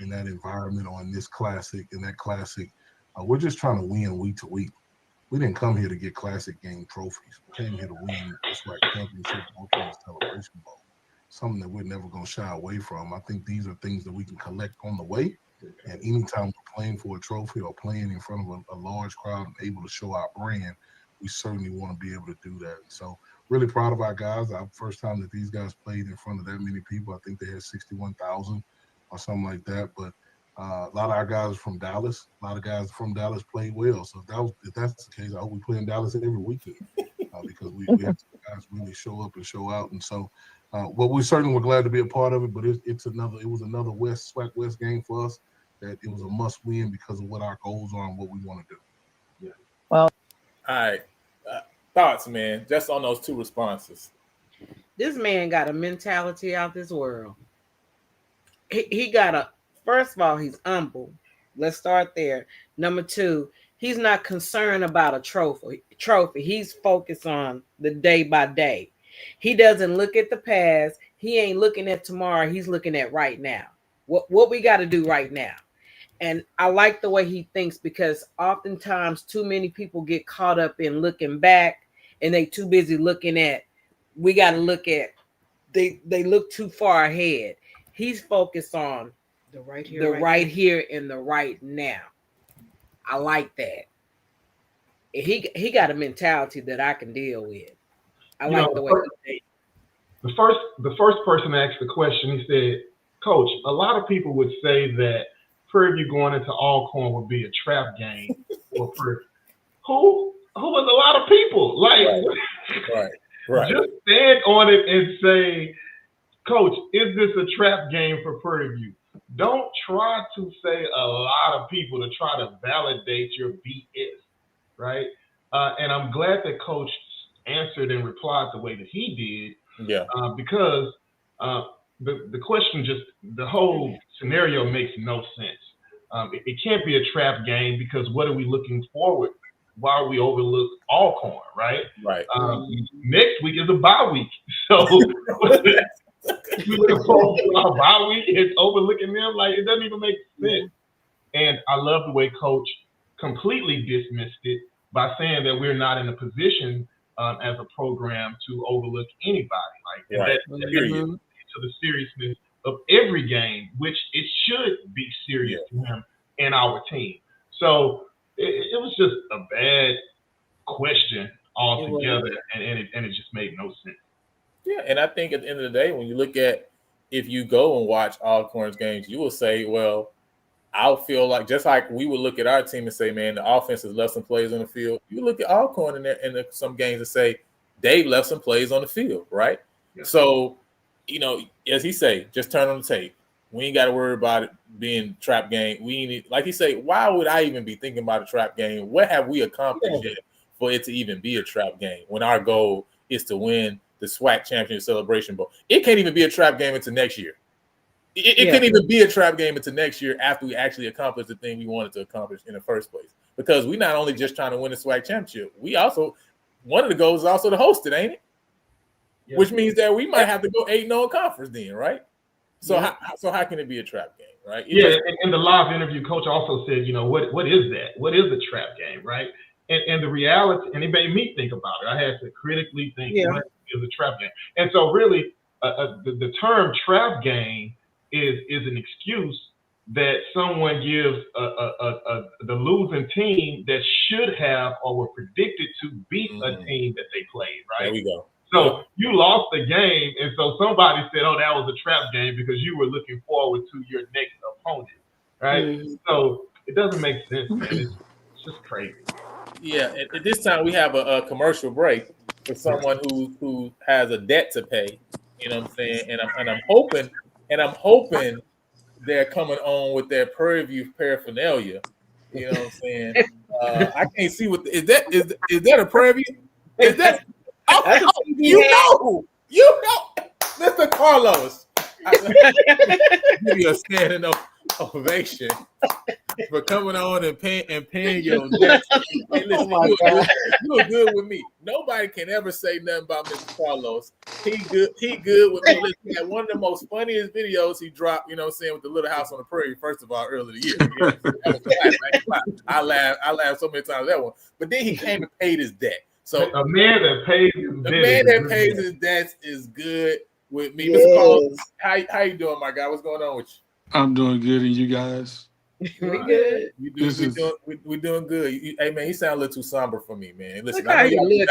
in that environment or in this classic, in that classic. We're just trying to win week to week. We didn't come here to get classic game trophies. We came here to win just like championship ultimate celebration bowl. Something that we're never going to shy away from. I think these are things that we can collect on the way. And anytime we're playing for a trophy or playing in front of a large crowd and able to show our brand, we certainly want to be able to do that. So really proud of our guys. Our first time that these guys played in front of that many people, I think they had 61,000 or something like that. But a lot of our guys are from Dallas. A lot of guys from Dallas played well. So if that's the case, I hope we play in Dallas every weekend because we have guys really show up and show out. And so, well, we certainly were glad to be a part of it. But it was another SWAC West game for us that it was a must win because of what our goals are and what we want to do. Yeah. Well, all right. Thoughts, man, just on those two responses. This man got a mentality out this world. He got first of all, he's humble. Let's start there. Number two, he's not concerned about a trophy. He's focused on the day by day. He doesn't look at the past. He ain't looking at tomorrow. He's looking at right now. What we got to do right now. And I like the way he thinks because oftentimes too many people get caught up in looking back and they too busy looking at, we got to look at, they look too far ahead. He's focused on the right here and the right now. I like that. He got a mentality that I can deal with. I like the way he thinks. The first person asked the question, he said, Coach, a lot of people would say that Prairie View going into Alcorn would be a trap game. Or who was a lot of people? Like, right. Just stand on it and say, Coach, is this a trap game for Prairie View? Don't try to say a lot of people to try to validate your BS, right? And I'm glad that Coach answered and replied the way that he did. Yeah. Because the question, just the whole scenario makes no sense. It can't be a trap game because what are we looking forward? Why we overlook Alcorn, right? Right. Next week is a bye week, so we look forward to our bye week and overlooking them. Like, it doesn't even make sense. And I love the way Coach completely dismissed it by saying that we're not in a position as a program to overlook anybody. Like, Right. to the seriousness of every game, which it should be serious to him and our team. So it was just a bad question altogether, and it just made no sense. Yeah, and I think at the end of the day, when you look at, if you go and watch Alcorn's games, you will say, well, I'll feel like, just like we would look at our team and say, man, the offense has left some plays on the field. You look at Alcorn in some games and say, they left some plays on the field, right? Yeah. So, you know, as he say, just turn on the tape. We ain't got to worry about it being trap game. We need, like he say, why would I even be thinking about a trap game? What have we accomplished yet for it to even be a trap game when our goal is to win the SWAC Championship Celebration Bowl? It can't even be a trap game until next year. It can't even be a trap game until next year after we actually accomplish the thing we wanted to accomplish in the first place. Because we not only just trying to win the SWAC Championship, we also, one of the goals is also to host it, ain't it? Yeah. Which means that we might have to go 8-0 in conference then, right? So how can it be a trap game, right? In the live interview, Coach also said, you know, what is that? What is a trap game, right? And the reality, and it made me think about it. I had to critically think, what is a trap game? And so really, the term trap game is an excuse that someone gives the losing team that should have or were predicted to beat a team that they played, right? There we go. So you lost the game, and so somebody said, oh, that was a trap game because you were looking forward to your next opponent, right? So it doesn't make sense, man. It's just crazy. Yeah, at this time we have a commercial break for someone who has a debt to pay. You know what I'm saying? And I'm hoping they're coming on with their Prairie View paraphernalia. You know what I'm saying? I can't see what is that a Prairie View? Is that? Okay, you know, Mr. Carlos. Give you a standing ovation for coming on and paying your debts. Hey, listen, you're good with me. Nobody can ever say nothing about Mr. Carlos. He good with me. Listen, he had one of the most funniest videos he dropped, you know what I'm saying, with the Little House on the Prairie, first of all, earlier the year. You know, that was I laughed so many times at that one. But then he came and paid his debt. So a man that pays his debts is good with me. Mr. Carlos, how you doing, my guy? What's going on with you? I'm doing good, and you guys? We good. We're doing good. Hey man, he sounds a little too somber for me, man. Listen, I know y'all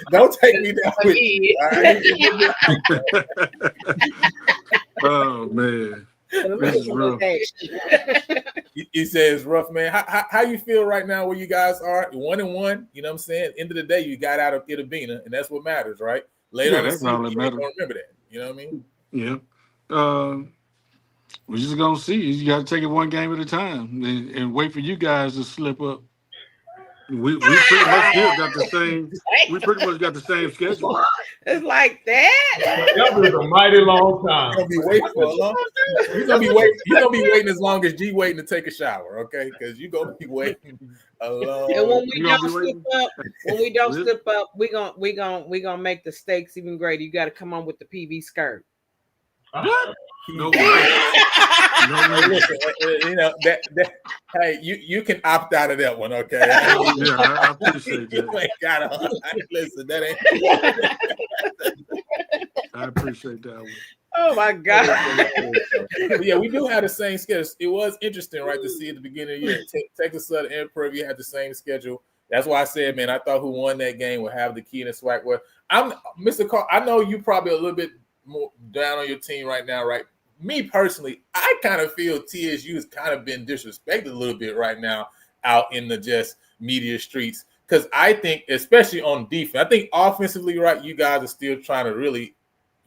don't take me down with you. Oh man. This is rough. He says rough, man. How you feel right now where you guys are? 1-1, you know what I'm saying? End of the day, you got out of Itabena, and that's what matters, right? Later on, that's all that matters. Remember that. You know what I mean? Yeah. We're just gonna see. You got to take it one game at a time and wait for you guys to slip up. We pretty much still got the same. We pretty much got the same schedule. It's like that. That was a mighty long time. You're gonna be waiting for a long. You're gonna be waiting as long as G waiting to take a shower, okay? Because you're gonna be waiting a long. And when we don't slip up, we gonna make the stakes even greater. You got to come on with the PV skirt. What? No. Listen, you know that. Hey, you can opt out of that one, okay? I appreciate that. You ain't gotta listen. That ain't. I appreciate that one. Oh my God! Yeah, we do have the same schedule. It was interesting, right, to see at the beginning of the year. Texas Southern and Prairie View had the same schedule. That's why I said, man, I thought who won that game would have the key in the SWAC. Well, I'm Mr. Carl. I know you probably a little bit more down on your team right now, right? Me personally, I kind of feel TSU has kind of been disrespected a little bit right now out in the just media streets. Because I think, especially on defense, I think offensively, right, you guys are still trying to really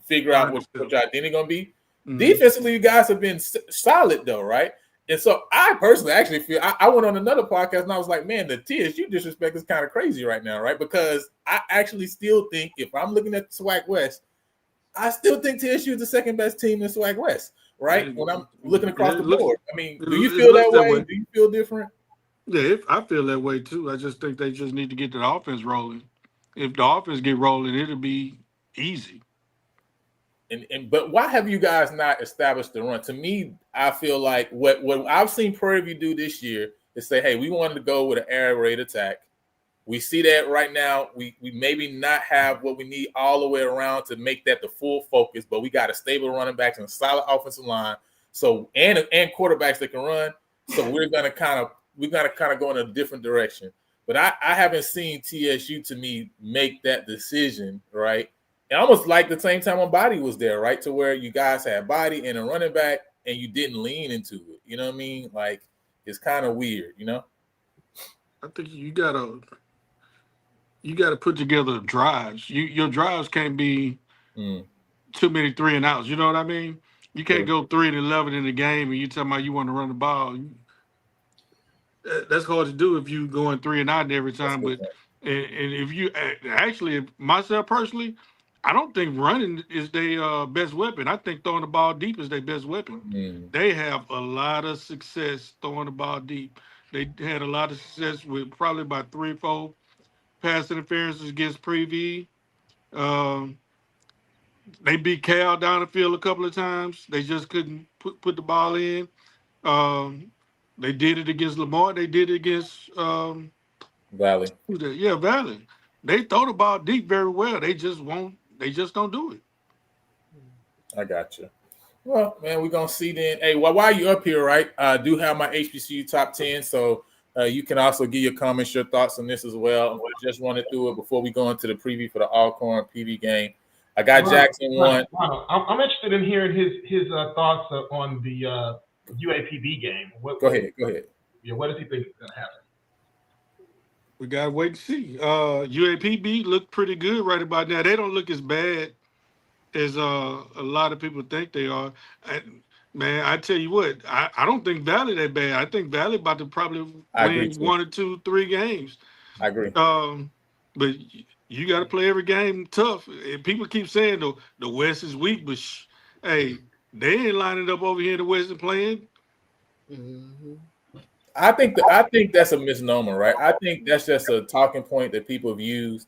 figure out what your identity going to be. Mm-hmm. Defensively, you guys have been solid, though, right? And so I personally actually feel I went on another podcast and I was like, man, the TSU disrespect is kind of crazy right now, right? Because I actually still think if I'm looking at the SWAC West, I still think TSU is the second best team in SWAC West, right? When I'm looking across the board. I mean, do you feel that way? Do you feel different? Yeah, I feel that way too. I just think they just need to get the offense rolling. If the offense get rolling, it'll be easy. But why have you guys not established the run? To me, I feel like what I've seen Prairie View do this year is say, hey, we wanted to go with an air raid attack. We see that right now. We maybe not have what we need all the way around to make that the full focus, but we got a stable running backs and a solid offensive line. So and quarterbacks that can run. So we're gonna kind of go in a different direction. But I haven't seen TSU to me make that decision, right? And almost like the same time when Body was there, right? To where you guys had Body and a running back and you didn't lean into it. You know what I mean? Like it's kind of weird, you know? I think you gotta put together drives. Your drives can't be too many 3 and outs. You know what I mean? You can't go 3-11 in the game and you talking about you want to run the ball. That's hard to do if you going 3 and out every time. But and if you actually, myself personally, I don't think running is their best weapon. I think throwing the ball deep is their best weapon. They have a lot of success throwing the ball deep. They had a lot of success with probably about 3 or 4 pass interferences against Preview. They beat Cal down the field a couple of times. They just couldn't put the ball in. They did it against Lamar. They did it against Valley. Yeah, Valley. They throw the ball deep very well. They just won't. They just don't do it. I got you. Well, man, we're gonna see then. Hey, while you up here, right? I do have my HBCU top 10, so you can also give your comments, your thoughts on this as well. Just running through it before we go into the preview for the Alcorn PV game. I got Jackson one. I'm interested in hearing his thoughts on the UAPB game. Go ahead. Yeah, what does he think is going to happen? We gotta wait and see. UAPB look pretty good right about now. They don't look as bad as a lot of people think they are. Man, I tell you what, I don't think Valley that bad. I think Valley about to probably win 1 or 2, 3 games. I agree. But you got to play every game tough. And people keep saying the West is weak, but hey, they ain't lining up over here in the West and playing. I think that's a misnomer, right? I think that's just a talking point that people have used.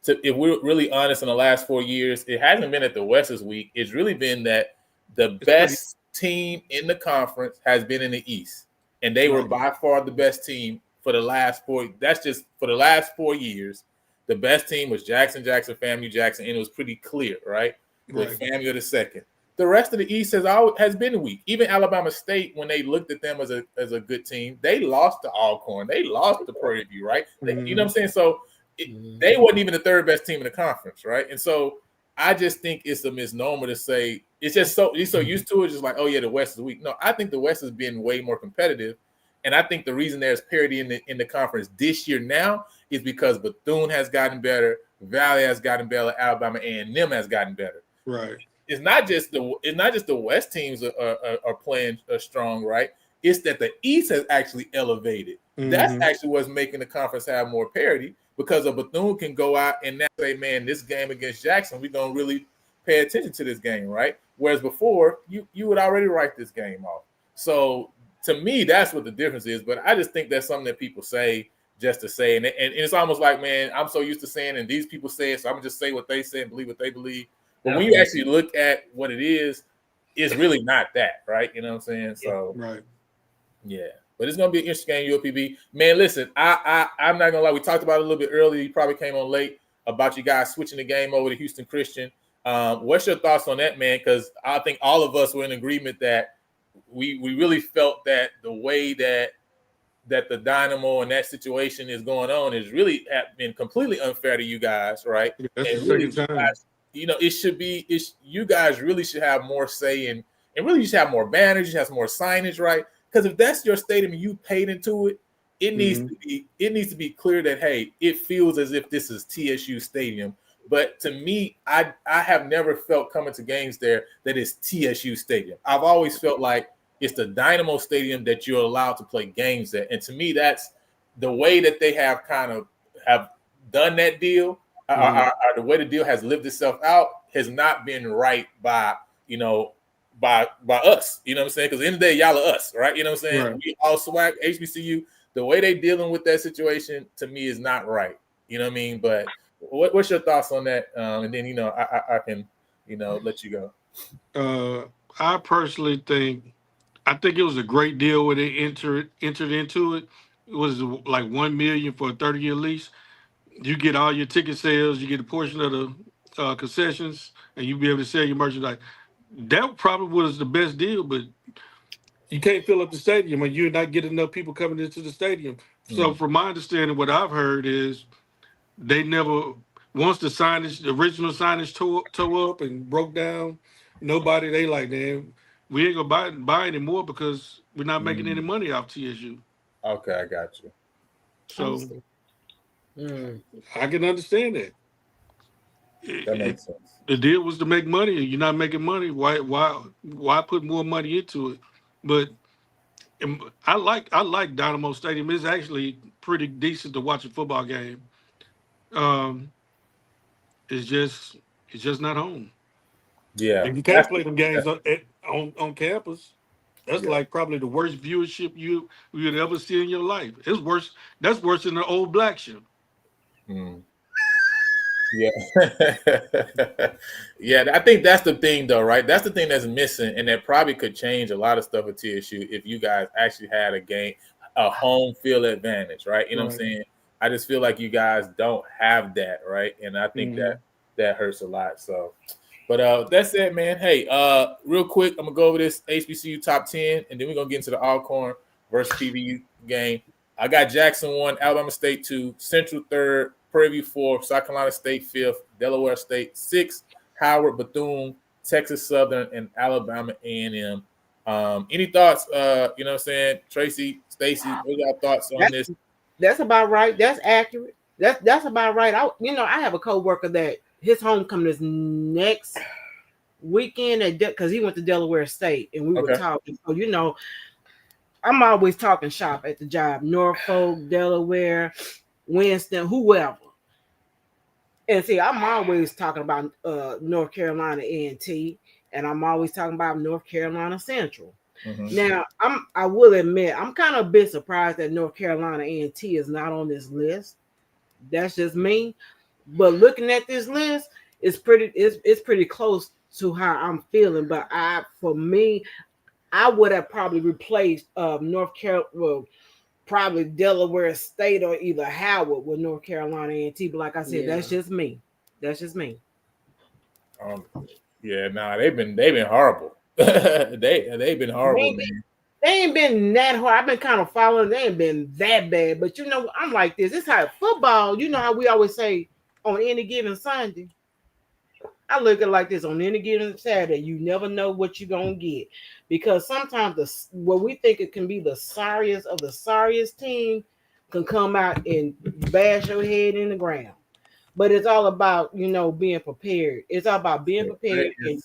If we're really honest, in the last 4 years, it hasn't been that the West is weak. It's really been that the best team in the conference has been in the East, and they were by far the best team for the last 4. That's just for the last 4 years. The best team was Jackson, FAMU Jackson, and it was pretty clear, right? With FAMU the second. The rest of the East has been weak. Even Alabama State, when they looked at them as a good team, they lost to Alcorn. They lost to Prairie View, right? You know what I'm saying? So they wasn't even the third best team in the conference, right? And so I just think it's a misnomer to say it's just you're so used to it, just like, oh yeah, the West is weak. No, I think the West has been way more competitive, and I think the reason there's parity in the conference this year now is because Bethune has gotten better, Valley has gotten better, Alabama A&M has gotten better. Right. It's not just the West teams are playing strong, right? It's that the East has actually elevated. That's actually what's making the conference have more parity, because a Bethune can go out and now say, man, this game against Jackson, we're going to really pay attention to this game, right? Whereas before, you would already write this game off. So to me, that's what the difference is. But I just think that's something that people say just to say. And it's almost like, man, I'm so used to saying, and these people say it, so I'm going to just say what they say and believe what they believe. But when you actually look at what it is, it's really not that, right? You know what I'm saying? So, yeah. But it's going to be an interesting game, UAPB. Man, listen, I'm not going to lie. We talked about it a little bit earlier. You probably came on late about you guys switching the game over to Houston Christian. What's your thoughts on that, man? Because I think all of us were in agreement that we really felt that the way that the Dynamo and that situation is going on is really been completely unfair to you guys, right? That's and the really, second time. it should be. You guys really should have more say and really you should have more banners. You should have more signage, right? Because if that's your stadium and you paid into it, it needs to be clear that, hey, it feels as if this is TSU Stadium. But to me, I have never felt coming to games there that it's TSU Stadium. I've always felt like It's the Dynamo Stadium that you're allowed to play games at. And to me, that's the way that they have kind of have done that deal. The way the deal has lived itself out has not been right by by us. You know what I'm saying? Because at the end of the day, y'all are us, right? You know what I'm saying? Right. We all swag HBCU. The way they dealing with that situation to me is not right. You know what I mean? But what's your thoughts on that? And then I can let you go. I personally think it was a great deal when they entered into it. It was like $1 million for a 30-year lease. You get all your ticket sales, you get a portion of the concessions, and you be able to sell your merchandise. That probably was the best deal, but you can't fill up the stadium, and you're not getting enough people coming into the stadium. So, from my understanding, what I've heard is they never, once the original signage tore up and broke down, they like, man, we ain't gonna buy anymore because we're not making any money off TSU. Okay, I got you. So I can understand that. That makes sense. The deal was to make money, and you're not making money. Why put more money into it? But I like Dynamo Stadium. It's actually pretty decent to watch a football game. It's just not home. Yeah, and you can't play them games on campus. That's like probably the worst viewership you would ever see in your life. It's worse. That's worse than the old black show. Yeah. Yeah, I think that's the thing though, right? That's the thing that's missing, and that probably could change a lot of stuff at TSU if you guys actually had a home field advantage, right? You know what I'm saying? I just feel like you guys don't have that, right? And I think that hurts a lot. So, but that's it, man. Hey, real quick, I'm gonna go over this HBCU top 10, and then we're gonna get into the Alcorn versus PVU game. I got Jackson 1, Alabama State 2, Central 3rd, Prairie View 4th, South Carolina State 5th, Delaware State 6th, Howard, Bethune, Texas Southern, and Alabama A&M. Any thoughts? You know what I'm saying? Tracy, Stacy, what are y'all thoughts on this? That's about right. That's accurate. That's about right. I have a coworker that his homecoming is next weekend because he went to Delaware State, and we were talking. So I'm always talking shop at the job. Norfolk, Delaware, Winston, whoever. And see, I'm always talking about North Carolina A&T, and I'm always talking about North Carolina Central. Now, I will admit, I'm kind of a bit surprised that North Carolina A&T is not on this list. That's just me. But looking at this list, it's pretty close to how I'm feeling. But for me, I would have probably replaced North Carolina, well, probably Delaware State or either Howard with North Carolina A&T. But like I said, that's just me. That's just me. Yeah, they've been horrible. they've been horrible, man. They ain't been that hard. I've been kind of following. They ain't been that bad. But I'm like this. It's how football. You know how we always say on any given Sunday. I look at it like this: on any given Saturday, you never know what you're gonna get, because sometimes what we think it can be the sorriest of the sorriest team can come out and bash your head in the ground. But it's all about being prepared. It's all about being prepared and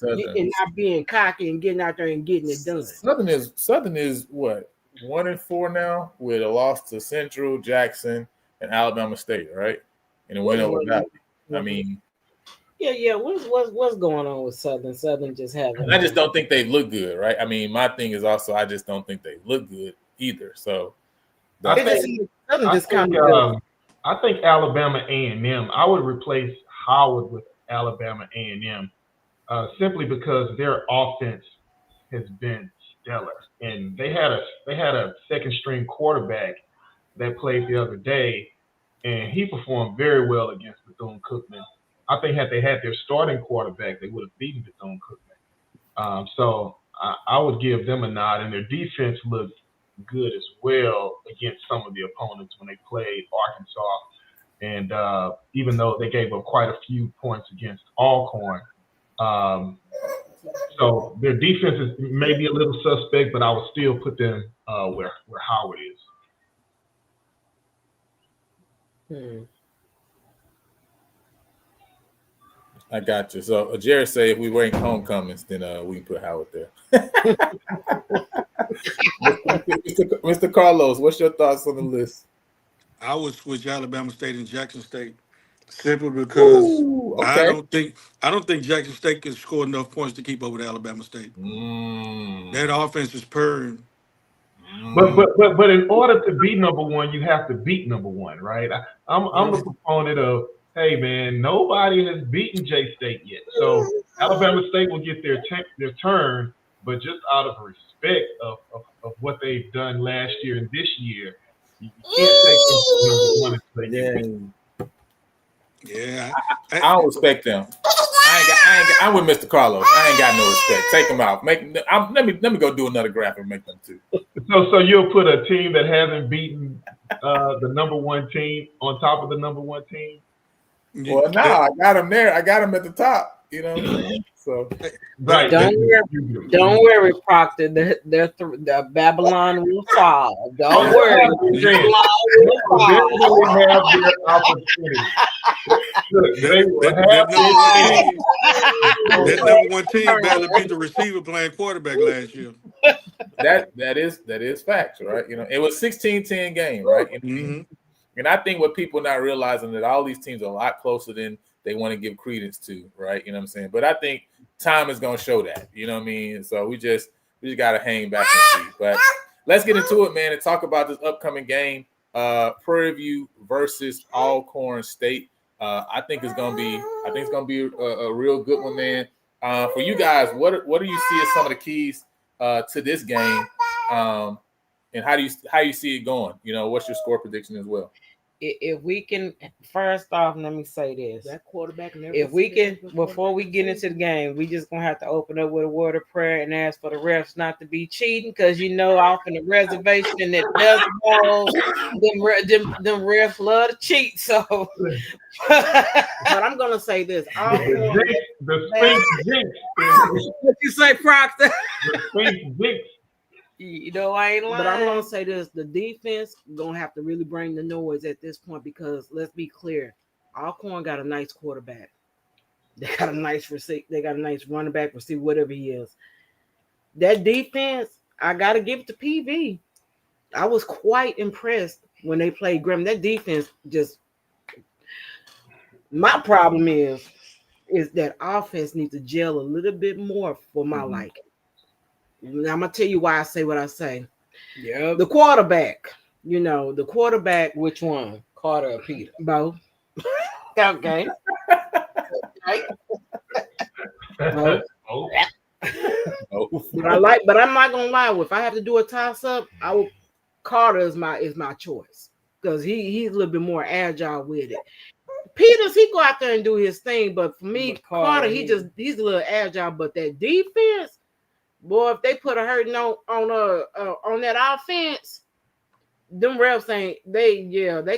not being cocky and getting out there and getting it done. Southern is what, 1-4 now with a loss to Central, Jackson, and Alabama State, right? And a win over Valley. I mean, yeah. What's going on with Southern? Southern just having. I just don't think they look good, right? I mean, my thing is also I just don't think they look good either. So I think Alabama A&M. I would replace Howard with Alabama A&M simply because their offense has been stellar, and they had a second string quarterback that played the other day, and he performed very well against Bethune-Cookman. I think had they had their starting quarterback, they would have beaten Bethune-Cookman. So I would give them a nod, and their defense looked good as well against some of the opponents when they played Arkansas. And even though they gave up quite a few points against Alcorn, so their defense is maybe a little suspect, but I would still put them where Howard is. I got you. So Jared say if we rank homecomings, then we can put Howard there. Mr. Carlos, what's your thoughts on the list? I would switch Alabama State and Jackson State simply because Ooh, okay. I don't think Jackson State can score enough points to keep up with Alabama State. That offense is purring. But in order to be number one, you have to beat number one, right? I'm the proponent of, hey man, nobody has beaten J State yet, so Alabama State will get their turn, but just out of respect of what they've done last year and this year, you can't take them to number one and play them. Yeah, I don't respect them. I'm with Mr. Carlos. I ain't got no respect. Take them out. Let me go do another graphic and make them too. So you'll put a team that hasn't beaten the number one team on top of the number one team? Well, no, I got them there. I got them at the top. You know what I'm saying? So right. Don't worry, Proctor. The Babylon will fall. Don't worry. Babylon will fall. They have their opportunity. That number one team barely beat the receiver playing quarterback last year. That is facts, right? You know, it was 16-10 game, right? And I think what people not realizing that all these teams are a lot closer than they want to give credence to, right? You know what I'm saying? But I think time is going to show that, you know what I mean? So we just got to hang back and see. But let's get into it, man, and talk about this upcoming game, Prairie View versus Alcorn State. I think it's going to be a real good one, man. For you guys, what do you see as some of the keys to this game, and how do you see it going? You know, what's your score prediction as well? If we can, first off, let me say this: that quarterback. If we can, before we get into the game, we just gonna have to open up with a word of prayer and ask for the refs not to be cheating, because you know, off in the reservation that does balls, them refs love to cheat. So, but I'm gonna say this: what you say, Proctor? You know, I ain't lying. But I'm gonna say this: the defense gonna have to really bring the noise at this point, because let's be clear, Alcorn got a nice quarterback. They got a nice receiver. They got a nice running back, receiver, whatever he is. That defense, I gotta give it to PV. I was quite impressed when they played Graham. That defense just. My problem is that offense needs to gel a little bit more for my liking. I'm gonna tell you why I say what I say. Yeah, the quarterback. You know, the quarterback. Which one, Carter or Peter? Both. Okay. Both. But I'm not gonna lie. If I have to do a toss up, Carter is my choice, because he's a little bit more agile with it. Peters, he go out there and do his thing, but for me, Carter, he's a little agile. But that defense. Boy, if they put a hurting on that offense, them refs they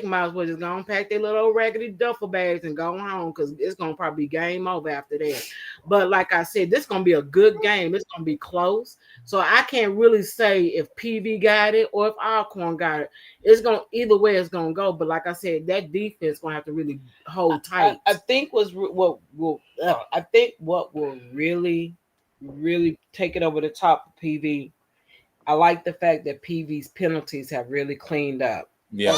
might as well just go and pack their little old raggedy duffel bags and go home, because it's gonna probably be game over after that. But like I said, this is gonna be a good game. It's gonna be close. So I can't really say if PV got it or if Alcorn got it. It's gonna either way it's gonna go. But like I said, that defense gonna have to really hold tight. I think what will really take it over the top of PV. I like the fact that PV's penalties have really cleaned up. Yeah.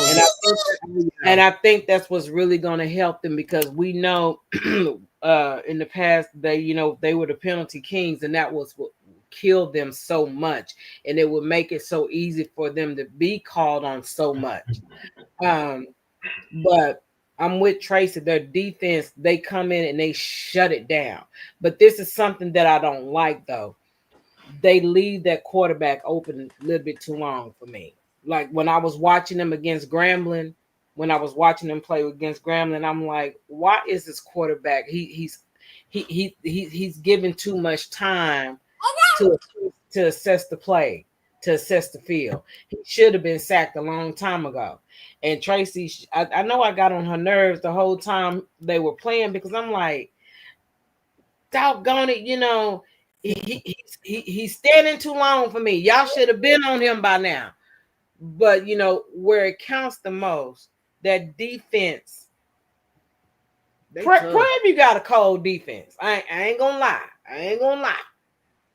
And I think that's what's really going to help them, because we know in the past they were the penalty kings, and that was what killed them so much, and it would make it so easy for them to be called on so much. But I'm with Tracy. Their defense, they come in and they shut it down. But this is something that I don't like, though. They leave that quarterback open a little bit too long for me. Like when I was watching them against Grambling, I'm like, why is this quarterback? He's given too much time to assess the play, to assess the field. He should have been sacked a long time ago. And Tracy, I know I got on her nerves the whole time they were playing, because I'm like, doggone it, he's standing too long for me. Y'all should have been on him by now. But where it counts the most, that defense. Prairie got a cold defense. I ain't gonna lie.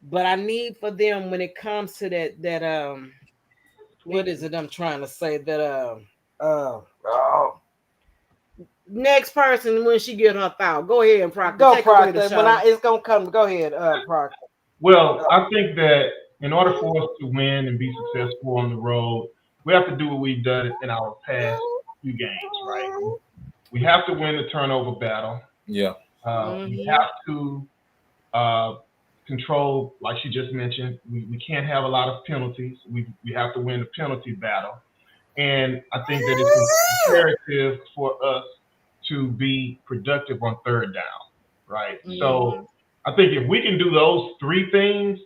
But I need for them, when it comes to that what is it I'm trying to say that next person when she get her thought. Go ahead, Proctor. Go, Take away the Proctor. show. When it's gonna come, go ahead, Proctor. Well, I think that in order for us to win and be successful on the road, we have to do what we've done in our past few games, right? We have to win the turnover battle. Yeah. We have to control, like she just mentioned, we can't have a lot of penalties. We have to win the penalty battle. And I think that it's imperative for us to be productive on third down, right? So I think if we can do those three things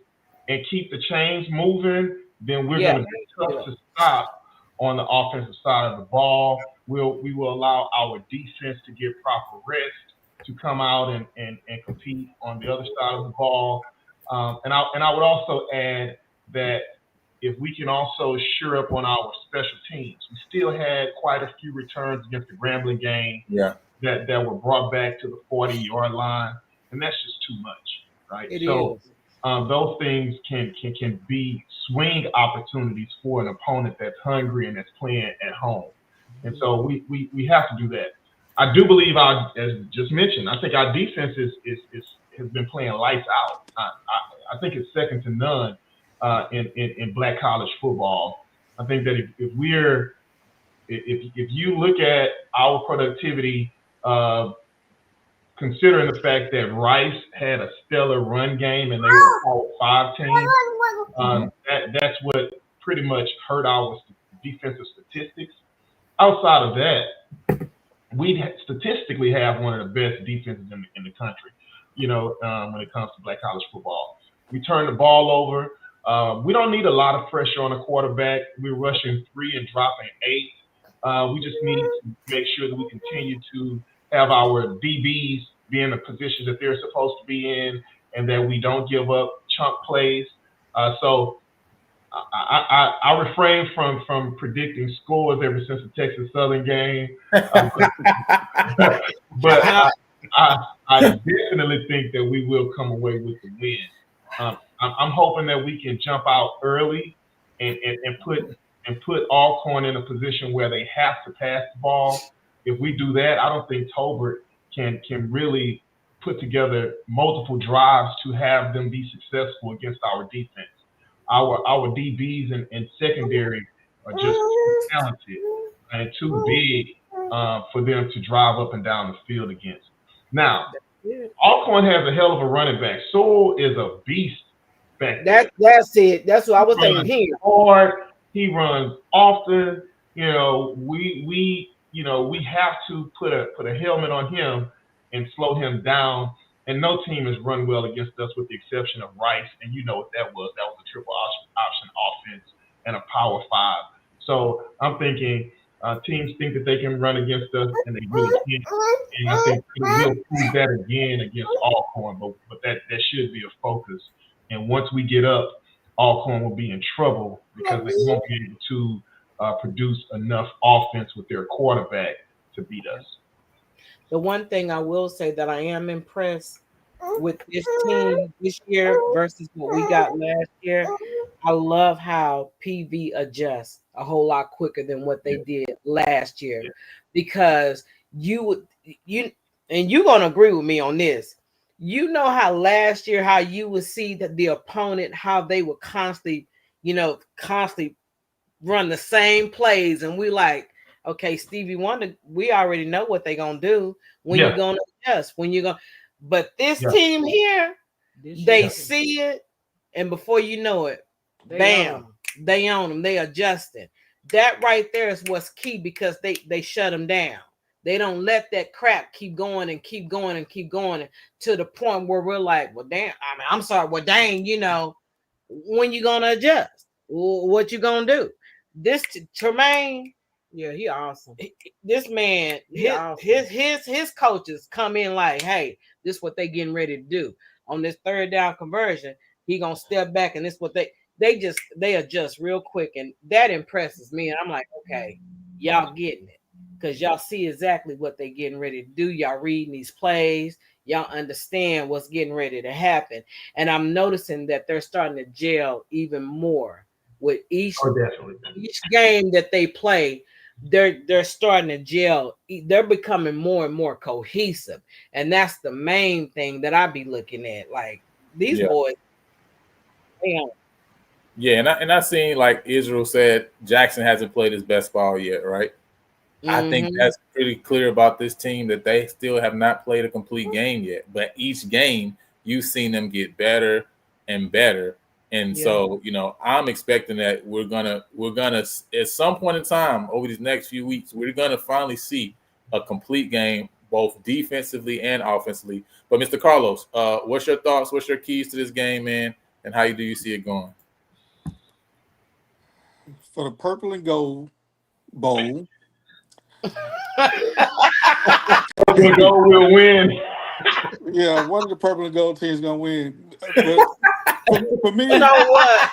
and keep the chains moving, then we're going to be tough to stop on the offensive side of the ball. We will allow our defense to get proper rest to come out and compete on the other side of the ball. And I would also add that if we can also shore up on our special teams, we still had quite a few returns against the Grambling game that were brought back to the 40-yard line, and that's just too much, right? Those things can be swing opportunities for an opponent that's hungry and that's playing at home. And so we have to do that. I do believe as just mentioned, I think our defense has been playing lights out. I think it's second to none in black college football. I think that if you look at our productivity, considering the fact that Rice had a stellar run game and they were a Power 5 team, that's what pretty much hurt our defensive statistics. Outside of that, we statistically have one of the best defenses in the country, when it comes to black college football. We turn the ball over. We don't need a lot of pressure on the quarterback. We're rushing 3 and dropping 8. We just need to make sure that we continue to have our DBs be in the positions that they're supposed to be in and that we don't give up chunk plays. So I refrain from predicting scores ever since the Texas Southern game. But I definitely think that we will come away with the win. I'm hoping that we can jump out early and put Alcorn in a position where they have to pass the ball. If we do that, I don't think Tolbert can really put together multiple drives to have them be successful against our defense. Our DBs and secondary are just too talented and too big for them to drive up and down the field against. Now, Alcorn has a hell of a running back. Sewell is a beast back there. That's it. That's what I was thinking here. Hard. He runs often. We have to put a helmet on him and slow him down. And no team has run well against us with the exception of Rice. And you know what that was. That was a triple option offense and a Power 5. So I'm thinking teams think that they can run against us, and they really can't. And I think we'll prove that again against Alcorn. But that should be a focus. And once we get up, Alcorn will be in trouble because they won't be able to produce enough offense with their quarterback to beat us. The one thing I will say that I am impressed with this team this year versus what we got last year, I love how PV adjusts a whole lot quicker than what they did last year, because you're gonna agree with me on this. You know how last year, how you would see that the opponent, how they would constantly run the same plays, and we like, okay, Stevie Wonder, we already know what they're gonna do when you're gonna adjust, but this team here, they see it, and before you know it, bam, they own them, they adjusting. That right there is what's key, because they shut them down. They don't let that crap keep going and keep going and keep going to the point where we're like, well, damn, I'm sorry, well, dang, when you gonna adjust? What you gonna do? This Tremaine, he awesome. This man, his coaches come in like, hey, this is what they getting ready to do on this third down conversion. He gonna step back, and this is what they adjust real quick, and that impresses me. And I'm like, okay, y'all getting it, because y'all see exactly what they getting ready to do. Y'all reading these plays, y'all understand what's getting ready to happen, and I'm noticing that they're starting to gel even more with each definitely. each game that they play, they're starting to gel. They're becoming more and more cohesive, and that's the main thing that I be looking at. Like these Yeah. boys, damn. Yeah, and I seen, like Israel said, Jackson hasn't played his best ball yet, right? I think Mhm. that's pretty clear about this team, that they still have not played a complete game yet. But each game, you've seen them get better and better. And Yeah. so, I'm expecting that we're gonna at some point in time over these next few weeks, we're gonna finally see a complete game, both defensively and offensively. But Mr. Carlos, what's your thoughts? What's your keys to this game, man? And how do you see it going? For the purple and gold bowl, We'll go. We'll win. yeah, one of the purple and gold teams gonna win. But for me, You know what?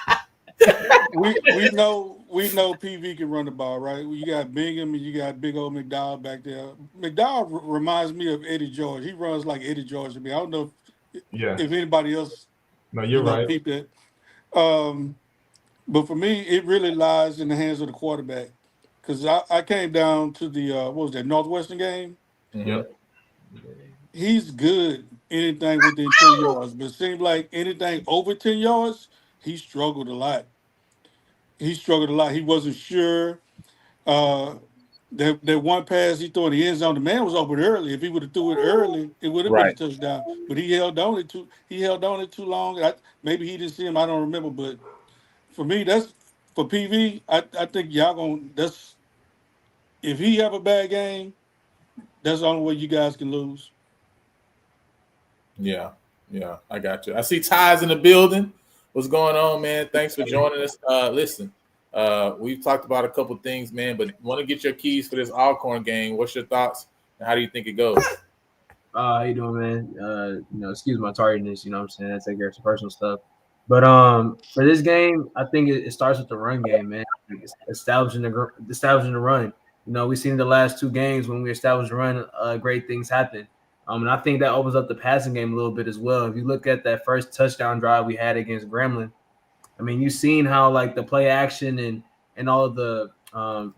we know PV can run the ball, right? You got Bingham and you got big old McDowell back there. McDowell reminds me of Eddie George. He runs like Eddie George to me. I don't know if anybody else, No, you're right. peep that. But for me, it really lies in the hands of the quarterback. Because I came down to the what was that, Northwestern game? Yep. He's good anything within 10 yards, but it seemed like anything over 10 yards, he struggled a lot. He wasn't sure. That one pass he threw in the end zone, the man was open early. If he would have threw it early, it would have been a Right. touchdown. But he held on it too long. Maybe he didn't see him. I don't remember. But for me, that's for PV. I think y'all that's if he have a bad game, that's the only way you guys can lose. Yeah, I got you. I see Ty's in the building. What's going on, man? Thanks for joining us. Listen, we've talked about a couple things, man, but want to get your keys for this Alcorn game. What's your thoughts, and how do you think it goes? How you doing, man? Excuse my tardiness, you know what I'm saying? I take care of some personal stuff. But for this game, I think it starts with the run game, man. Establishing the run. We've seen the last two games when we established the run, great things happen. And I think that opens up the passing game a little bit as well. If you look at that first touchdown drive we had against Gremlin, I mean, you've seen how like the play action and all of the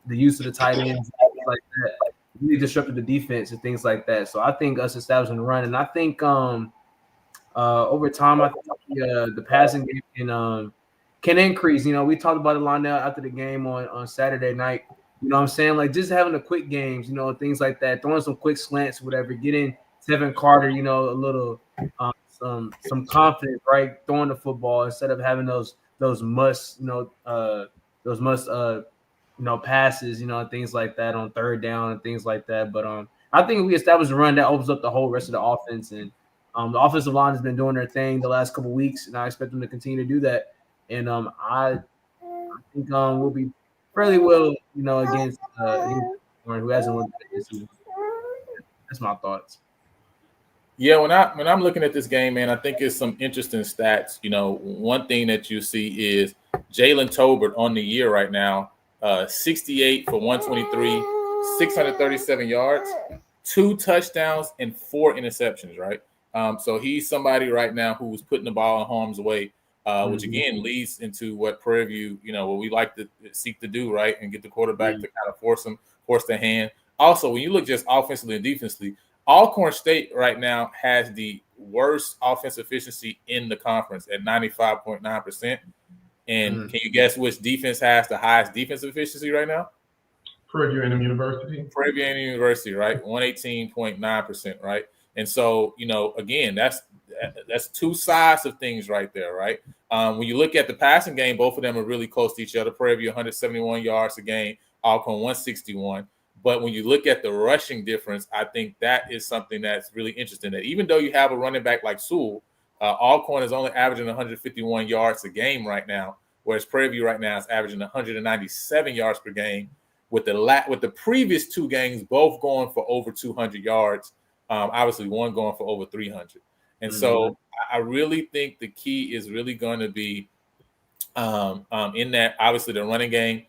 use of the tight ends like that really disrupted the defense and things like that. So I think us establishing the run, and I think over time, I think the passing game can increase. We talked about it, Lionel, after the game on Saturday night. You know what I'm saying? Like just having the quick games, things like that, throwing some quick slants, whatever, getting Tevin Carter, a little some confidence, right? Throwing the football instead of having those must, passes, things like that on third down and things like that. But I think if we establish a run, that opens up the whole rest of the offense. And the offensive line has been doing their thing the last couple of weeks, and I expect them to continue to do that. And I think we'll be fairly well, against who hasn't looked good this season. That's my thoughts. Yeah, when I'm looking at this game, man, I think it's some interesting stats. One thing that you see is Jalen Tolbert on the year right now, 68 for 123, 637 yards, 2 touchdowns, and 4 interceptions, right? So he's somebody right now who's putting the ball in harm's way, which again leads into what Prairie View, what we like to seek to do, right? And get the quarterback to kind of force their hand. Also, when you look just offensively and defensively, Alcorn State right now has the worst offensive efficiency in the conference at 95.9%. And can you guess which defense has the highest defensive efficiency right now? Prairie View A&M University. Prairie View A&M University, right? 118.9%, right? And so, again, that's two sides of things right there, right? When you look at the passing game, both of them are really close to each other. Prairie View 171 yards a game, Alcorn 161. But when you look at the rushing difference, I think that is something that's really interesting. That even though you have a running back like Sewell, Alcorn is only averaging 151 yards a game right now, whereas Prairie View right now is averaging 197 yards per game. With the previous 2 games both going for over 200 yards, obviously one going for over 300. And so I really think the key is really going to be in that, obviously, the running game.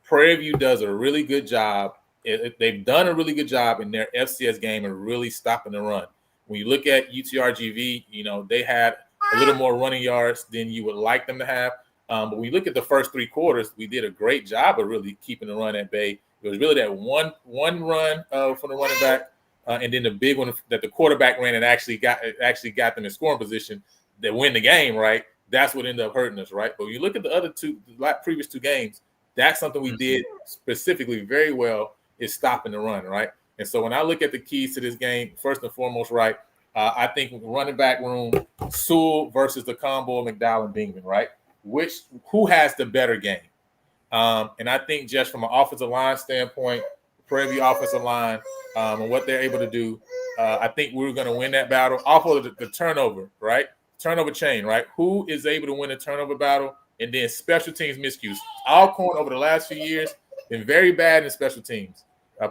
Prairie View does a really good job. They've done a really good job in their FCS game and really stopping the run. When you look at UTRGV, they had a little more running yards than you would like them to have. But when you look at the first 3 quarters, we did a great job of really keeping the run at bay. It was really that one run from the running back, and then the big one that the quarterback ran and actually got them in scoring position that win the game, right? That's what ended up hurting us, right? But when you look at the other previous 2 games, that's something we did specifically very well, is stopping the run, right? And so when I look at the keys to this game, first and foremost, right, I think running back room, Sewell versus the combo of McDowell and Bingman, right? Who has the better game? And I think just from an offensive line standpoint, Prairie View offensive line, and what they're able to do, I think we're going to win that battle off of the turnover, right? Turnover chain, right? Who is able to win a turnover battle? And then special teams miscues. Alcorn over the last few years been very bad in special teams.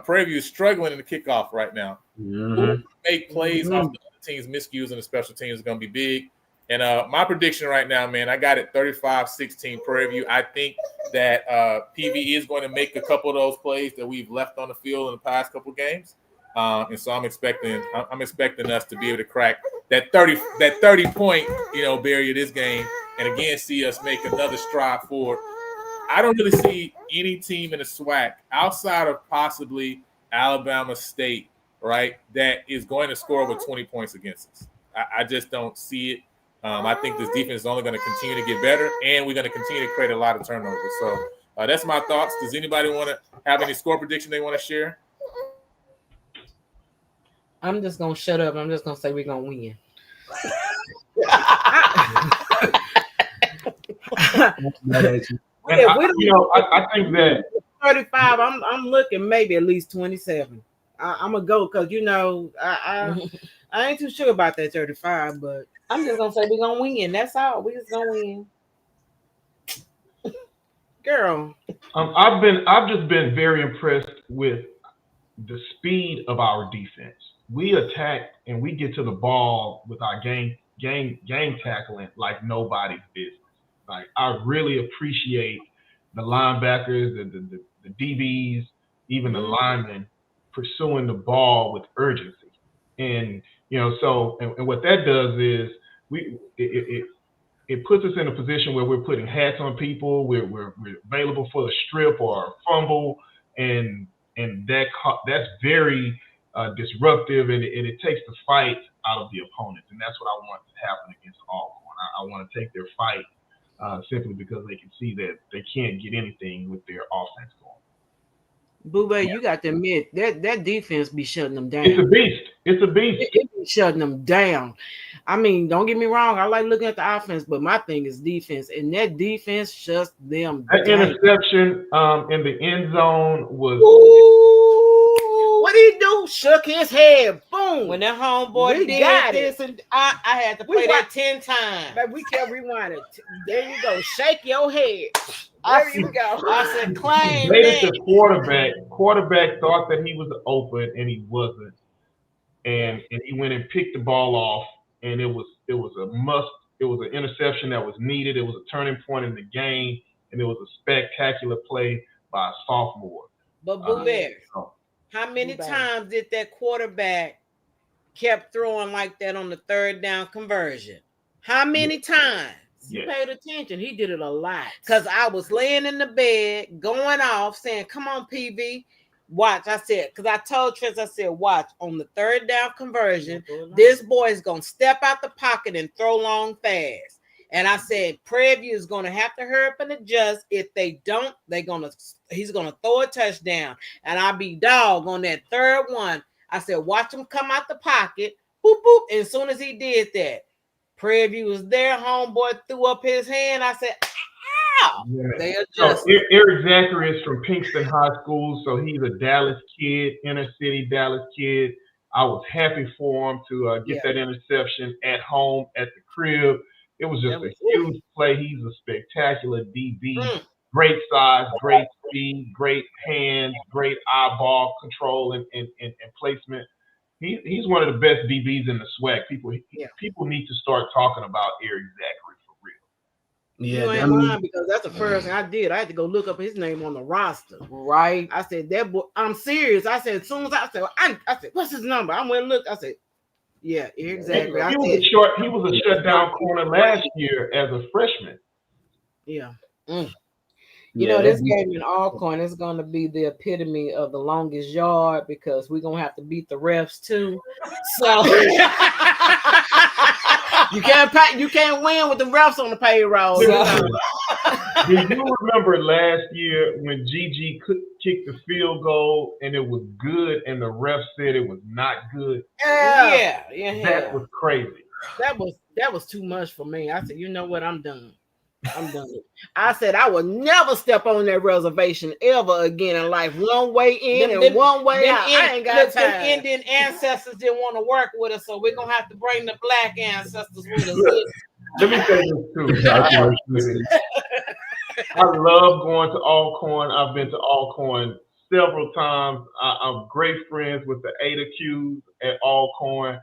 Prairie View is struggling in the kickoff right now. Who make plays off the other team's miscues and the special teams is going to be big. And my prediction right now, man, I got it 35-16 Prairie View. I think that PV is going to make a couple of those plays that we've left on the field in the past couple games. And so I'm expecting us to be able to crack that 30 point, barrier this game, and again see us make another stride forward. I don't really see any team in the SWAC outside of possibly Alabama State, right, that is going to score over 20 points against us. I just don't see it. I think this defense is only going to continue to get better, and we're going to continue to create a lot of turnovers. So that's my thoughts. Does anybody want to have any score prediction they want to share? I'm just gonna shut up. I'm just gonna say we're gonna win. I think that 35. I'm looking maybe at least 27. I'm gonna go because I ain't too sure about that 35, but I'm just gonna say we're gonna win. That's all. We just gonna win. Girl, I've just been very impressed with the speed of our defense. We attack and we get to the ball with our game tackling like nobody's business. Like, I really appreciate the linebackers, the DBs, even the linemen pursuing the ball with urgency. And and what that does is it puts us in a position where we're putting hats on people. We're available for a strip or a fumble, and that's very disruptive, and it takes the fight out of the opponent, and that's what I want to happen against Alcorn. I want to take their fight simply because they can see that they can't get anything with their offense going. Boo-Bay, you got to admit that defense be shutting them down. It's a beast. It be shutting them down. I mean, don't get me wrong. I like looking at the offense, but my thing is defense, and that defense shuts them down. That interception in the end zone was. Ooh, what did he do? Shook his head. Boom. When that homeboy did this, and I had to play that 10 times. But we kept rewinding. There you go. Shake your head. There you go. I said, claim that. The quarterback thought that he was open, and he wasn't. And he went and picked the ball off, and it was a must. It was an interception that was needed. It was a turning point in the game, and it was a spectacular play by a sophomore. But Boo-Bear, how many times did that quarterback kept throwing like that on the third down conversion? How many times? You paid attention. He did it a lot. Because I was laying in the bed, going off, saying, come on, PV. Watch. I said, because I told Trent, I said, watch, on the third down conversion, this boy is going to step out the pocket and throw long fast. And I said, Prairie View is going to have to hurry up and adjust. If they don't, he's going to throw a touchdown. And I'll be dog on that third one. I said, watch him come out the pocket. Boop, boop. And as soon as he did that, Prairie View was there. Homeboy threw up his hand. I said, ow. Yeah. They adjust. So Eric Zachary is from Kingston High School. So he's a Dallas kid, inner city Dallas kid. I was happy for him to get that interception at home at the crib. It was just a huge play. He's a spectacular DB. Great size, great speed, great hands, great eyeball control and placement. He's one of the best DBs in the SWAC. People need to start talking about Eric Zachary for real. Yeah, you ain't lying, because that's the first thing I did. I had to go look up his name on the roster. Right. I said, that boy, I'm serious. I said, as soon as I said, what's his number? I went and looked. I said, yeah, exactly. He was a shutdown corner last year as a freshman. Yeah. Yeah, know, that this game in Alcorn is going to be the epitome of the longest yard because we're going to have to beat the refs too. So you can't win with the refs on the payroll. Do you remember last year when Gigi kicked the field goal and it was good and the ref said it was not good? Yeah. That was crazy. That was too much for me. I said, you know what? I'm done. I said I would never step on that reservation ever again in life. One way in and one way out. I ain't got time. Them Indian ancestors didn't want to work with us, so we're gonna have to bring the black ancestors with us. Let me say this too. I love going to Alcorn. I've been to Alcorn several times. I'm great friends with the Ada Qs at Alcorn.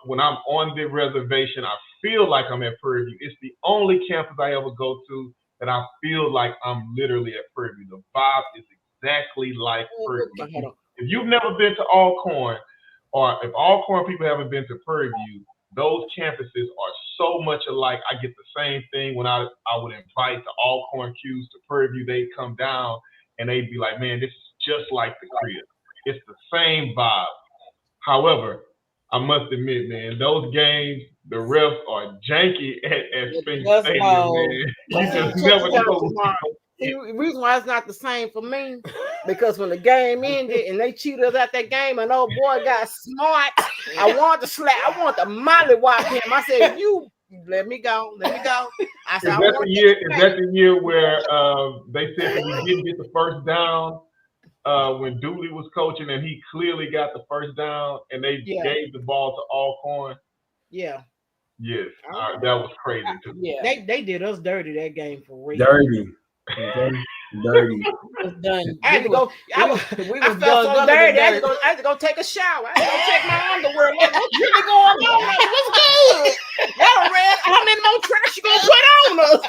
When I'm on the reservation, I feel like I'm at Prairie View. It's the only campus I ever go to that I feel like I'm literally at Prairie View. The vibe is exactly like Prairie View. If you've never been to Alcorn, or if Alcorn people haven't been to Prairie View, those campuses are so much alike. I get the same thing when I would invite the Alcorn Qs to Prairie View. They'd come down and they'd be like, man, this is just like the crib. It's the same vibe. However, I must admit, man, those games, the refs are janky at Sphinx Stadium, man. You just never know. The reason why it's not the same for me, because when the game ended and they cheated us at that game and old boy got smart, I wanted to mollywop him. I said, you let me go. I said, is that the year where they said that we didn't get the first down when Dooley was coaching and he clearly got the first down and they gave the ball to Alcorn? Yeah. Yes, that was crazy too. Yeah, they did us dirty that game for real. Dirty. Done. I had to go. I felt so dirty. I had to go take a shower. I had to go check my underwear. What's really going on? What's good? Y'all read how many more trash you gonna put on us?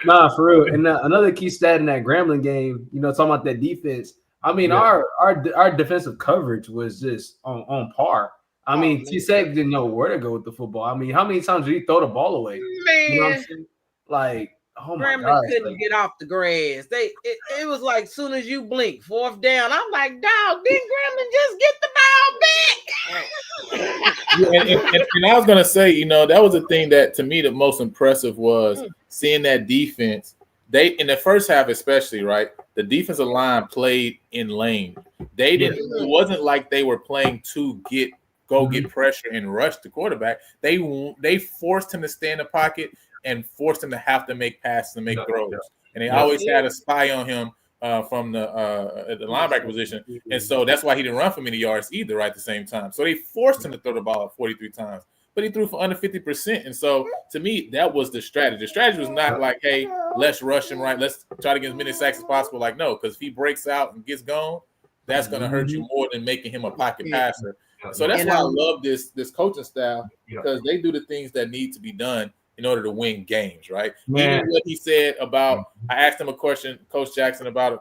Nah, for real. And another key stat in that Grambling game, talking about that defense. I mean, our defensive coverage was just on par. I mean, T-Sec didn't know where to go with the football. I mean, how many times did he throw the ball away? Man, you know what I'm saying? Like, oh my Grambling God, couldn't get off the grass. It was like soon as you blink, fourth down. I'm like, dog, didn't Grambling just get the ball back? And I was gonna say, that was the thing that to me the most impressive was seeing that defense. They in the first half, especially, right? The defensive line played in lane. They didn't. It wasn't like they were playing to get pressure and rush the quarterback. They forced him to stay in the pocket and forced him to have to make passes and make throws. And they always had a spy on him from the linebacker position. And so that's why he didn't run for many yards either at the same time. So they forced him to throw the ball 43 times. But he threw for under 50%. And so to me, that was the strategy. The strategy was not like, hey, let's rush him, right? Let's try to get as many sacks as possible. Like, no, because if he breaks out and gets gone, that's going to hurt you more than making him a pocket passer. So that's why I love this coaching style, because they do the things that need to be done in order to win games, right? Man. Even what he said about, I asked him a question, Coach Jackson, about the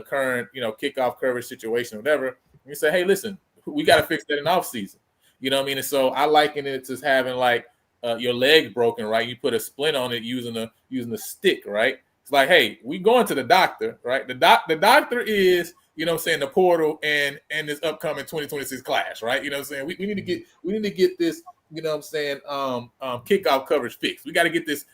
current, kickoff coverage situation, whatever. And he said, hey, listen, we got to fix that in offseason. You know what I mean? And so I liken it to having like your leg broken, right? You put a splint on it using a stick, right? It's like, hey, we going to the doctor, right? The doctor is, the portal and this upcoming 2026 class, right? You know what I'm saying? We need to get this, kickoff coverage fixed. We got to get this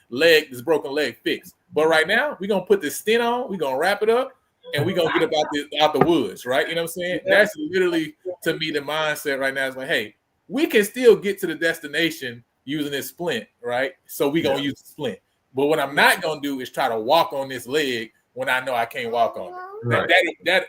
broken leg fixed. But right now, we're gonna put this stint on, we're gonna wrap it up, and we're gonna get out the woods, right? You know what I'm saying? Yeah. That's literally, to me, the mindset right now is like, hey, we can still get to the destination using this splint, right? So we're going to use the splint. But what I'm not going to do is try to walk on this leg when I know I can't walk on it. Right.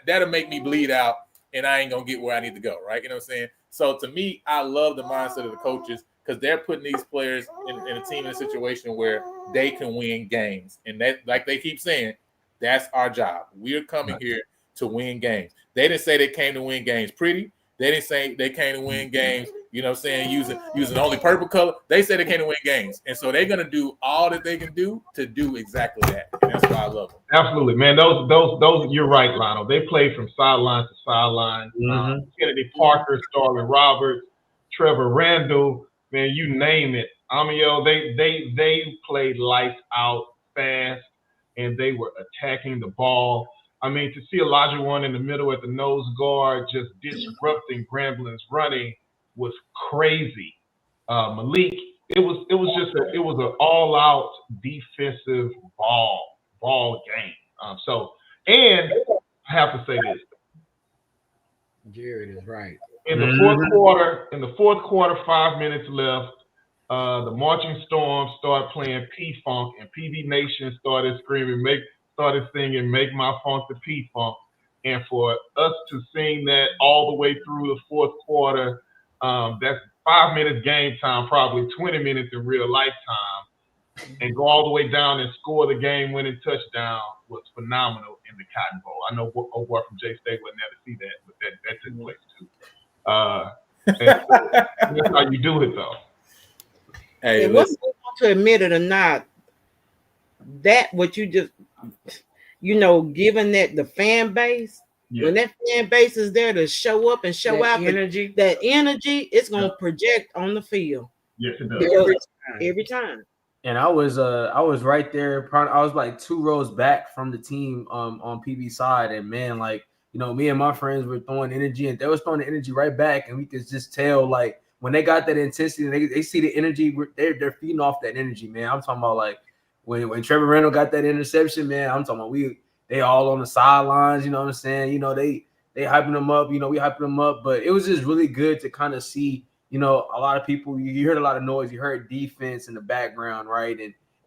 That'll make me bleed out, and I ain't going to get where I need to go, right? You know what I'm saying? So to me, I love the mindset of the coaches, because they're putting these players in a team in a situation where they can win games. And that, like they keep saying, that's our job. We're coming here to win games. They didn't say they came to win games pretty. They didn't say they came to win games, using only purple color. They said they came to win games. And so they're going to do all that they can do to do exactly that. And that's why I love them. Absolutely, man. Those, you're right, Lionel. They play from sideline to sideline. Kennedy Parker, Starlin Roberts, Trevor Randall, man, you name it. I mean, yo, they played lights out fast, and they were attacking the ball. I mean, to see Elijah One in the middle at the nose guard just disrupting Grambling's running was crazy. Malik, it was an all out defensive ball game. And I have to say this. Jared is right. In the fourth quarter, 5 minutes left. The Marching Storm started playing P-Funk, and PV Nation started singing "Make My Funk the P-Funk." And for us to sing that all the way through the fourth quarter, that's 5 minutes game time, probably 20 minutes in real life time, and go all the way down and score the game-winning touchdown was phenomenal in the Cotton Bowl. I know old boy from J-State would never see that, but that took place too. And that's how you do it, though. Hey, and whether you want to admit it or not, that what you just, given that the fan base, when that fan base is there to show up and show out energy, that energy, it's going to project on the field. Yes, it does. Every time. And I was right there. I was like 2 rows back from the team on PB side, and man, like, me and my friends were throwing energy, and they was throwing the energy right back, and we could just tell, like, when they got that intensity, they see the energy, they're feeding off that energy, man. I'm talking about, like, when Trevor Randall got that interception, man. I'm talking about they all on the sidelines, you know what I'm saying? They hyping them up, we hyping them up, but it was just really good to kind of see. A lot of people, you heard a lot of noise, you heard defense in the background, right?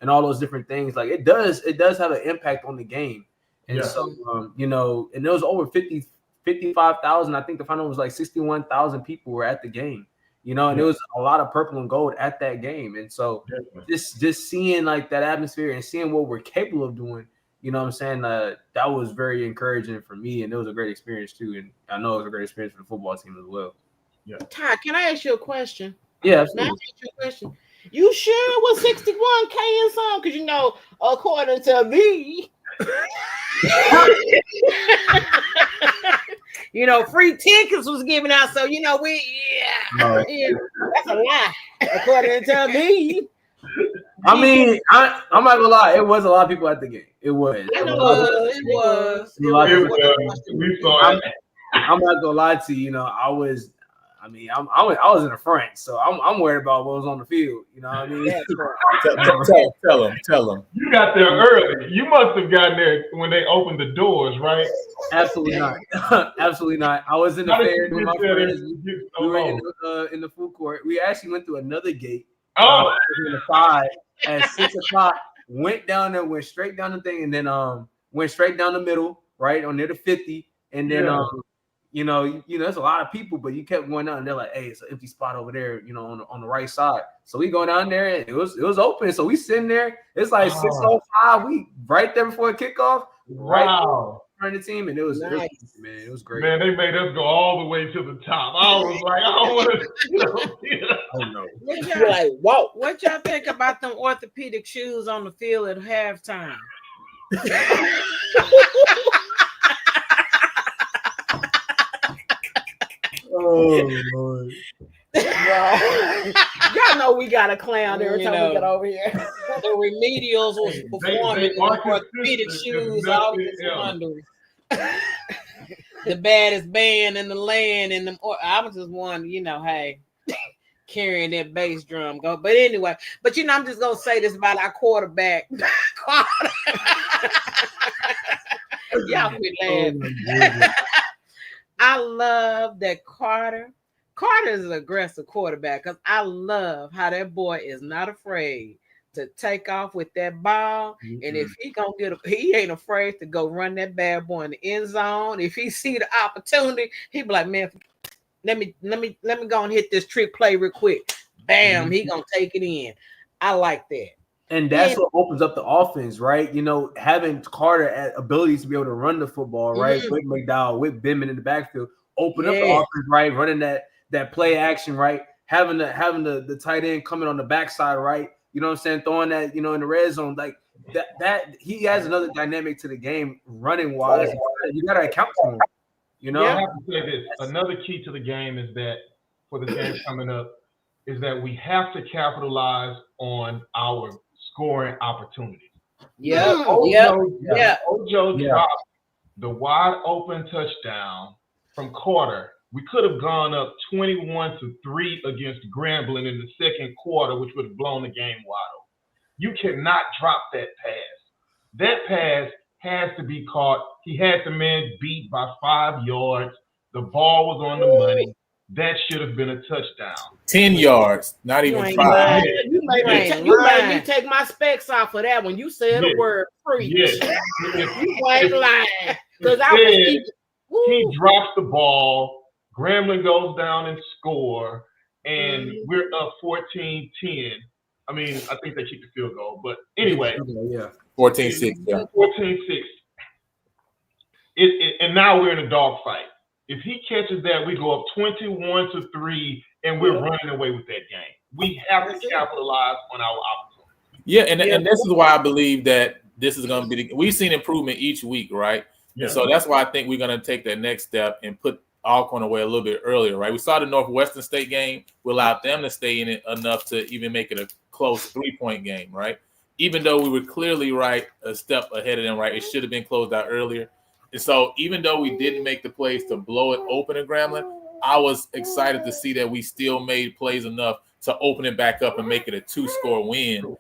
And all those different things. Like, it does have an impact on the game. And so, and there was over 55,000. I think the final was like 61,000 people were at the game, and it was a lot of purple and gold at that game. And so just seeing like that atmosphere and seeing what we're capable of doing, you know what I'm saying? That was very encouraging for me. And it was a great experience too. And I know it was a great experience for the football team as well. Yeah. Ty, can I ask you a question? Yeah, absolutely. Can I ask you a question? You sure it was 61K and some? Because according to me, free tickets was given out. So that's a lie. According to me. I mean, I'm not gonna lie. It was a lot of people at the game. It was. It was. We saw it. I'm not gonna lie to you. I was in the front, so I'm worried about what was on the field. You know what I mean? Tell them. You got there early. You must have gotten there when they opened the doors, right? Absolutely not. Absolutely not. I was in the fair with my friends. We were in the food court. We actually went through another gate. In the 5 at 6 o'clock. Went down there, went straight down the thing, and then went straight down the middle, right on near the 50, and then there's a lot of people, but you kept going down, and they're like, "Hey, it's an empty spot over there, on the right side." So we go down there, and it was open. So we sitting there. It's like 6:05. We right there before kickoff. Wow. Right the team, and it was nice. Man, it was great. Man, they made us go all the way to the top. I was like, I don't want to. Oh no. What y'all think about them orthopedic shoes on the field at halftime? Oh Lord. Y'all know we got a clown every time we get over here. The remedials was performing in orthopedic shoes, all this wondering. The baddest band in the land, and I was just one, hey, carrying that bass drum go. But anyway, I'm just gonna say this about our quarterback. Y'all be laughing. I love that Carter. Carter is an aggressive quarterback because I love how that boy is not afraid to take off with that ball. Mm-hmm. And if he ain't afraid to go run that bad boy in the end zone. If he see the opportunity, he be like, man, let me go and hit this trick play real quick. Bam, mm-hmm. He gonna take it in. I like that. And that's what opens up the offense, right? Having Carter at abilities to be able to run the football, right? Mm-hmm. With McDowell, with Benman in the backfield, open up the offense, right? Running that play action, right? Having the tight end coming on the backside, right? You know what I'm saying? Throwing that, in the red zone, like that he has another dynamic to the game running wise. You gotta account for him. I have to say this. Another key to the game is that for the game coming up, is that we have to capitalize on our scoring opportunities. Yeah, Ojo dropped the wide open touchdown from Carter. We could have gone up 21-3 against Grambling in the second quarter, which would have blown the game wide open. You cannot drop that pass. That pass has to be caught. He had the man beat by 5 yards. The ball was on the money. That should have been a touchdown. 10 yards, not even 5. You made me take my specs off of that when you said a word preach. You ain't lying. Because I was he drops the ball. Grambling goes down and score, and we're up 14-10. I mean, I think they keep the field goal, but anyway. 14-6. Yeah. 14-6. And now we're in a dogfight. If he catches that, we go up 21-3, and we're running away with that game. We have to capitalize on our opportunity. Yeah, and this is why I believe that this is going to be. We've seen improvement each week, right? Yeah. And so that's why I think we're going to take that next step and put Alcorn away a little bit earlier, right? We saw the Northwestern State game. We allowed them to stay in it enough to even make it a close 3-point game, right? Even though we were clearly right a step ahead of them, right? It should have been closed out earlier. And so even though we didn't make the plays to blow it open at Grambling, I was excited to see that we still made plays enough to open it back up and make it a 2-score win.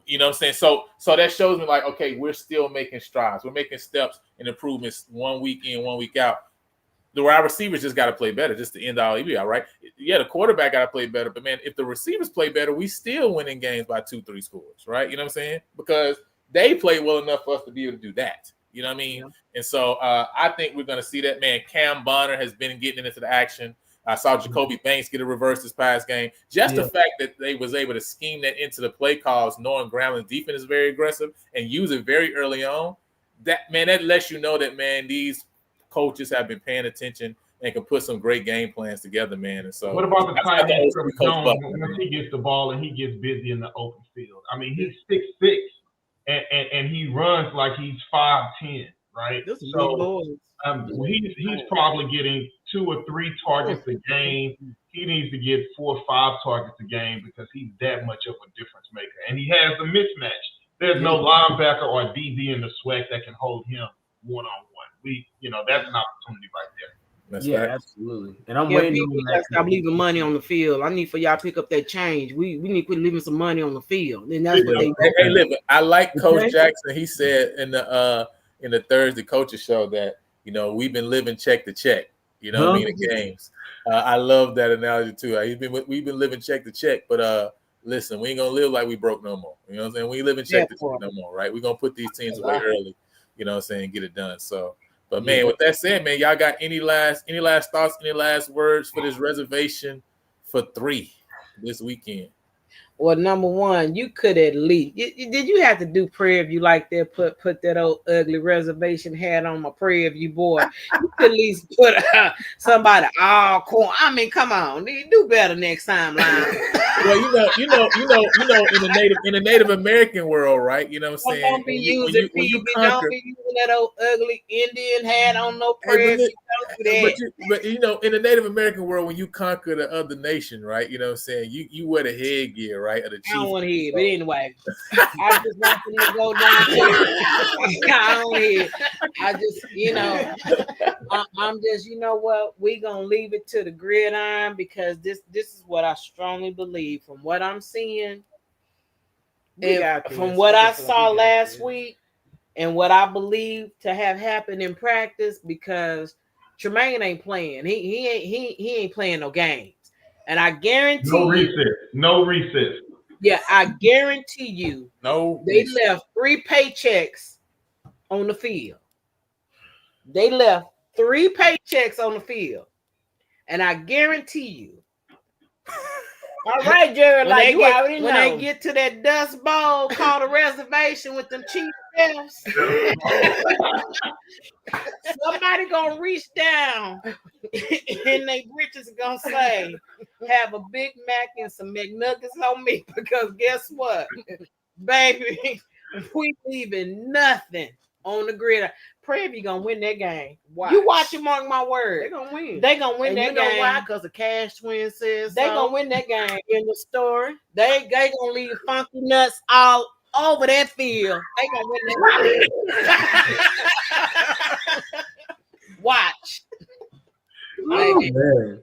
You know what I'm saying? So that shows me like, okay, we're still making strides. We're making steps and improvements 1 week in, 1 week out. The wide receivers just got to play better just to end all EBI, right? Yeah, the quarterback got to play better. But, man, if the receivers play better, we still winning games by 2-3 scores, right? You know what I'm saying? Because they play well enough for us to be able to do that. You know what I mean? Yeah. And so I think we're going to see that, man. Cam Bonner has been getting into the action. I saw Jacoby Banks get a reverse this past game. Just the fact that they was able to scheme that into the play calls, knowing Grambling's defense is very aggressive and use it very early on, that lets you know that, man, these coaches have been paying attention and can put some great game plans together, man. And so what about the tight end Jones once he gets the ball and he gets busy in the open field? I mean, he's 6'6". And he runs like he's 5'10", right? So he's probably getting 2 or 3 targets a game. He needs to get 4 or 5 targets a game because he's that much of a difference maker. And he has the mismatch. There's no linebacker or DB in the SWAC that can hold him one-on-one. That's an opportunity right there. That's right. Absolutely. And I'm waiting on that. Stop leaving money on the field. I need for y'all to pick up that change. We need to quit leaving some money on the field. And that's what they Hey, listen, I like Coach Jackson. He said in the Thursday coaches show that, we've been living check to check, what I mean, in games. I love that analogy too. We've been living check to check, but listen, we ain't gonna live like we broke no more. You know what I'm saying? We ain't living check to check no more, right? We're gonna put these teams away early, you know what I'm saying, get it done. So but man, with that said, man, y'all got any last thoughts, any last words for this reservation for 3 this weekend? Well, number one, you could at least did you have to do prayer view like that? Put that old ugly reservation hat on my prayer view boy. You could at least put somebody all corn. I mean, come on, do better next time, Lyle. Well, in the Native American world, right? You know what I'm saying? Don't be using don't be using that old ugly Indian hat on no prayer view. Don't do that. But in the Native American world, when you conquer the other nation, right? You know what I'm saying? You wear the headgear, right? Of the chief. I don't want to hear it, but anyway, I just want them to go down. I don't hear it. I just, I'm just, what? We're going to leave it to the gridiron because this is what I strongly believe from what I'm seeing. From what I saw last week and what I believe to have happened in practice, because Tremaine ain't playing. He ain't playing no games. And I guarantee no recess. Yeah, I guarantee you they left 3 paychecks on the field. They left 3 paychecks on the field. And I guarantee you. All right, Jared, when they get to that dust bowl called a reservation with them cheap chefs, somebody gonna reach down and they britches gonna say, have a Big Mac and some McNuggets on me, because guess what, baby, we leaving nothing on the grid. Prairie gonna win that game. You watch it, mark my word. They're gonna win. They gonna win that game. You know why? Because the Cash Twins says they gonna win that game in the story. They gonna leave funky nuts all over that field. They gonna win that game. Watch. Oh, man.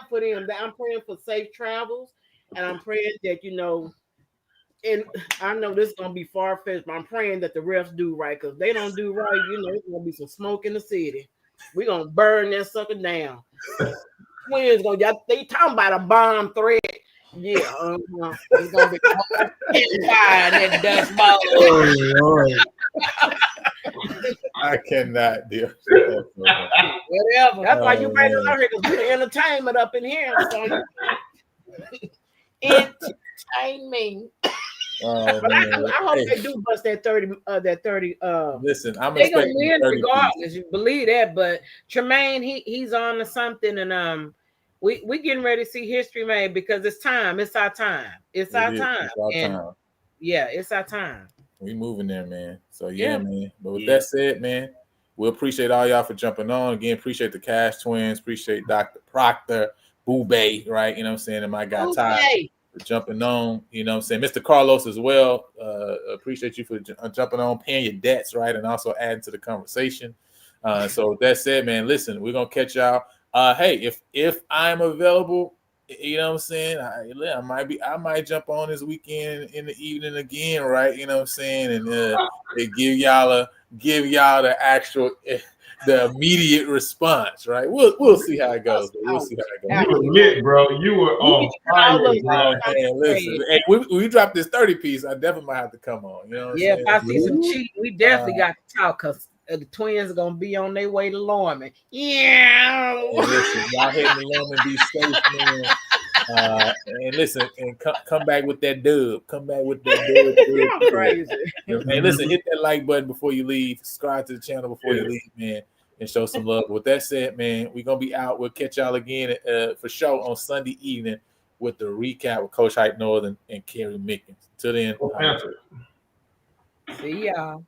For them, I'm praying for safe travels, and I'm praying that and I know this is gonna be far fetched, but I'm praying that the refs do right, because they don't do right, there's gonna be some smoke in the city. We're gonna burn that sucker down. Twins they talking about a bomb threat. Yeah, it's gonna be fire in that dust ball. Oh, Lord. I cannot deal. Whatever. That's why you bring it out here, because we're entertainment up in here. So. Entertainment. But I hope they do bust that 30. Listen, I'm they gonna expecting win 30 regardless. pieces. You believe that? But Tremaine, he's on to something, and we getting ready to see history made, because it's time. It's our time. It's our time. Yeah, it's our time. We moving there, man. So yeah, man. But with that said, man, we appreciate all y'all for jumping on. Again, appreciate the Cash Twins, appreciate Dr. Proctor, Boobay, right? You know what I'm saying? And my guy Ty for jumping on. You know what I'm saying? Mr. Carlos as well. Appreciate you for jumping on, paying your debts, right? And also adding to the conversation. So with that said, man, listen, we're gonna catch y'all. Hey, if I'm available, you know what I'm saying, I might jump on this weekend in the evening again, right? You know what I'm saying, and they give y'all the actual the immediate response, right? We'll see how it goes. We'll see how it goes. You were lit, bro. You were on fire, bro. Hey, listen, hey, we dropped this 30 piece. I definitely might have to come on. You know what I'm saying? If I see some cheat, we definitely got to talk, because the Twins are gonna be on their way to Lorman. Yeah. Hey, listen, y'all heading to Lorman, be safe, man. And listen, and come back with that dub. Come back with that dub. Crazy. Hey, listen, hit that like button before you leave. Subscribe to the channel before you leave, man, and show some love. With that said, man, we're gonna be out. We'll catch y'all again for sure on Sunday evening with the recap with Coach Hype Northern and Kerry Mickens. Till then, see y'all.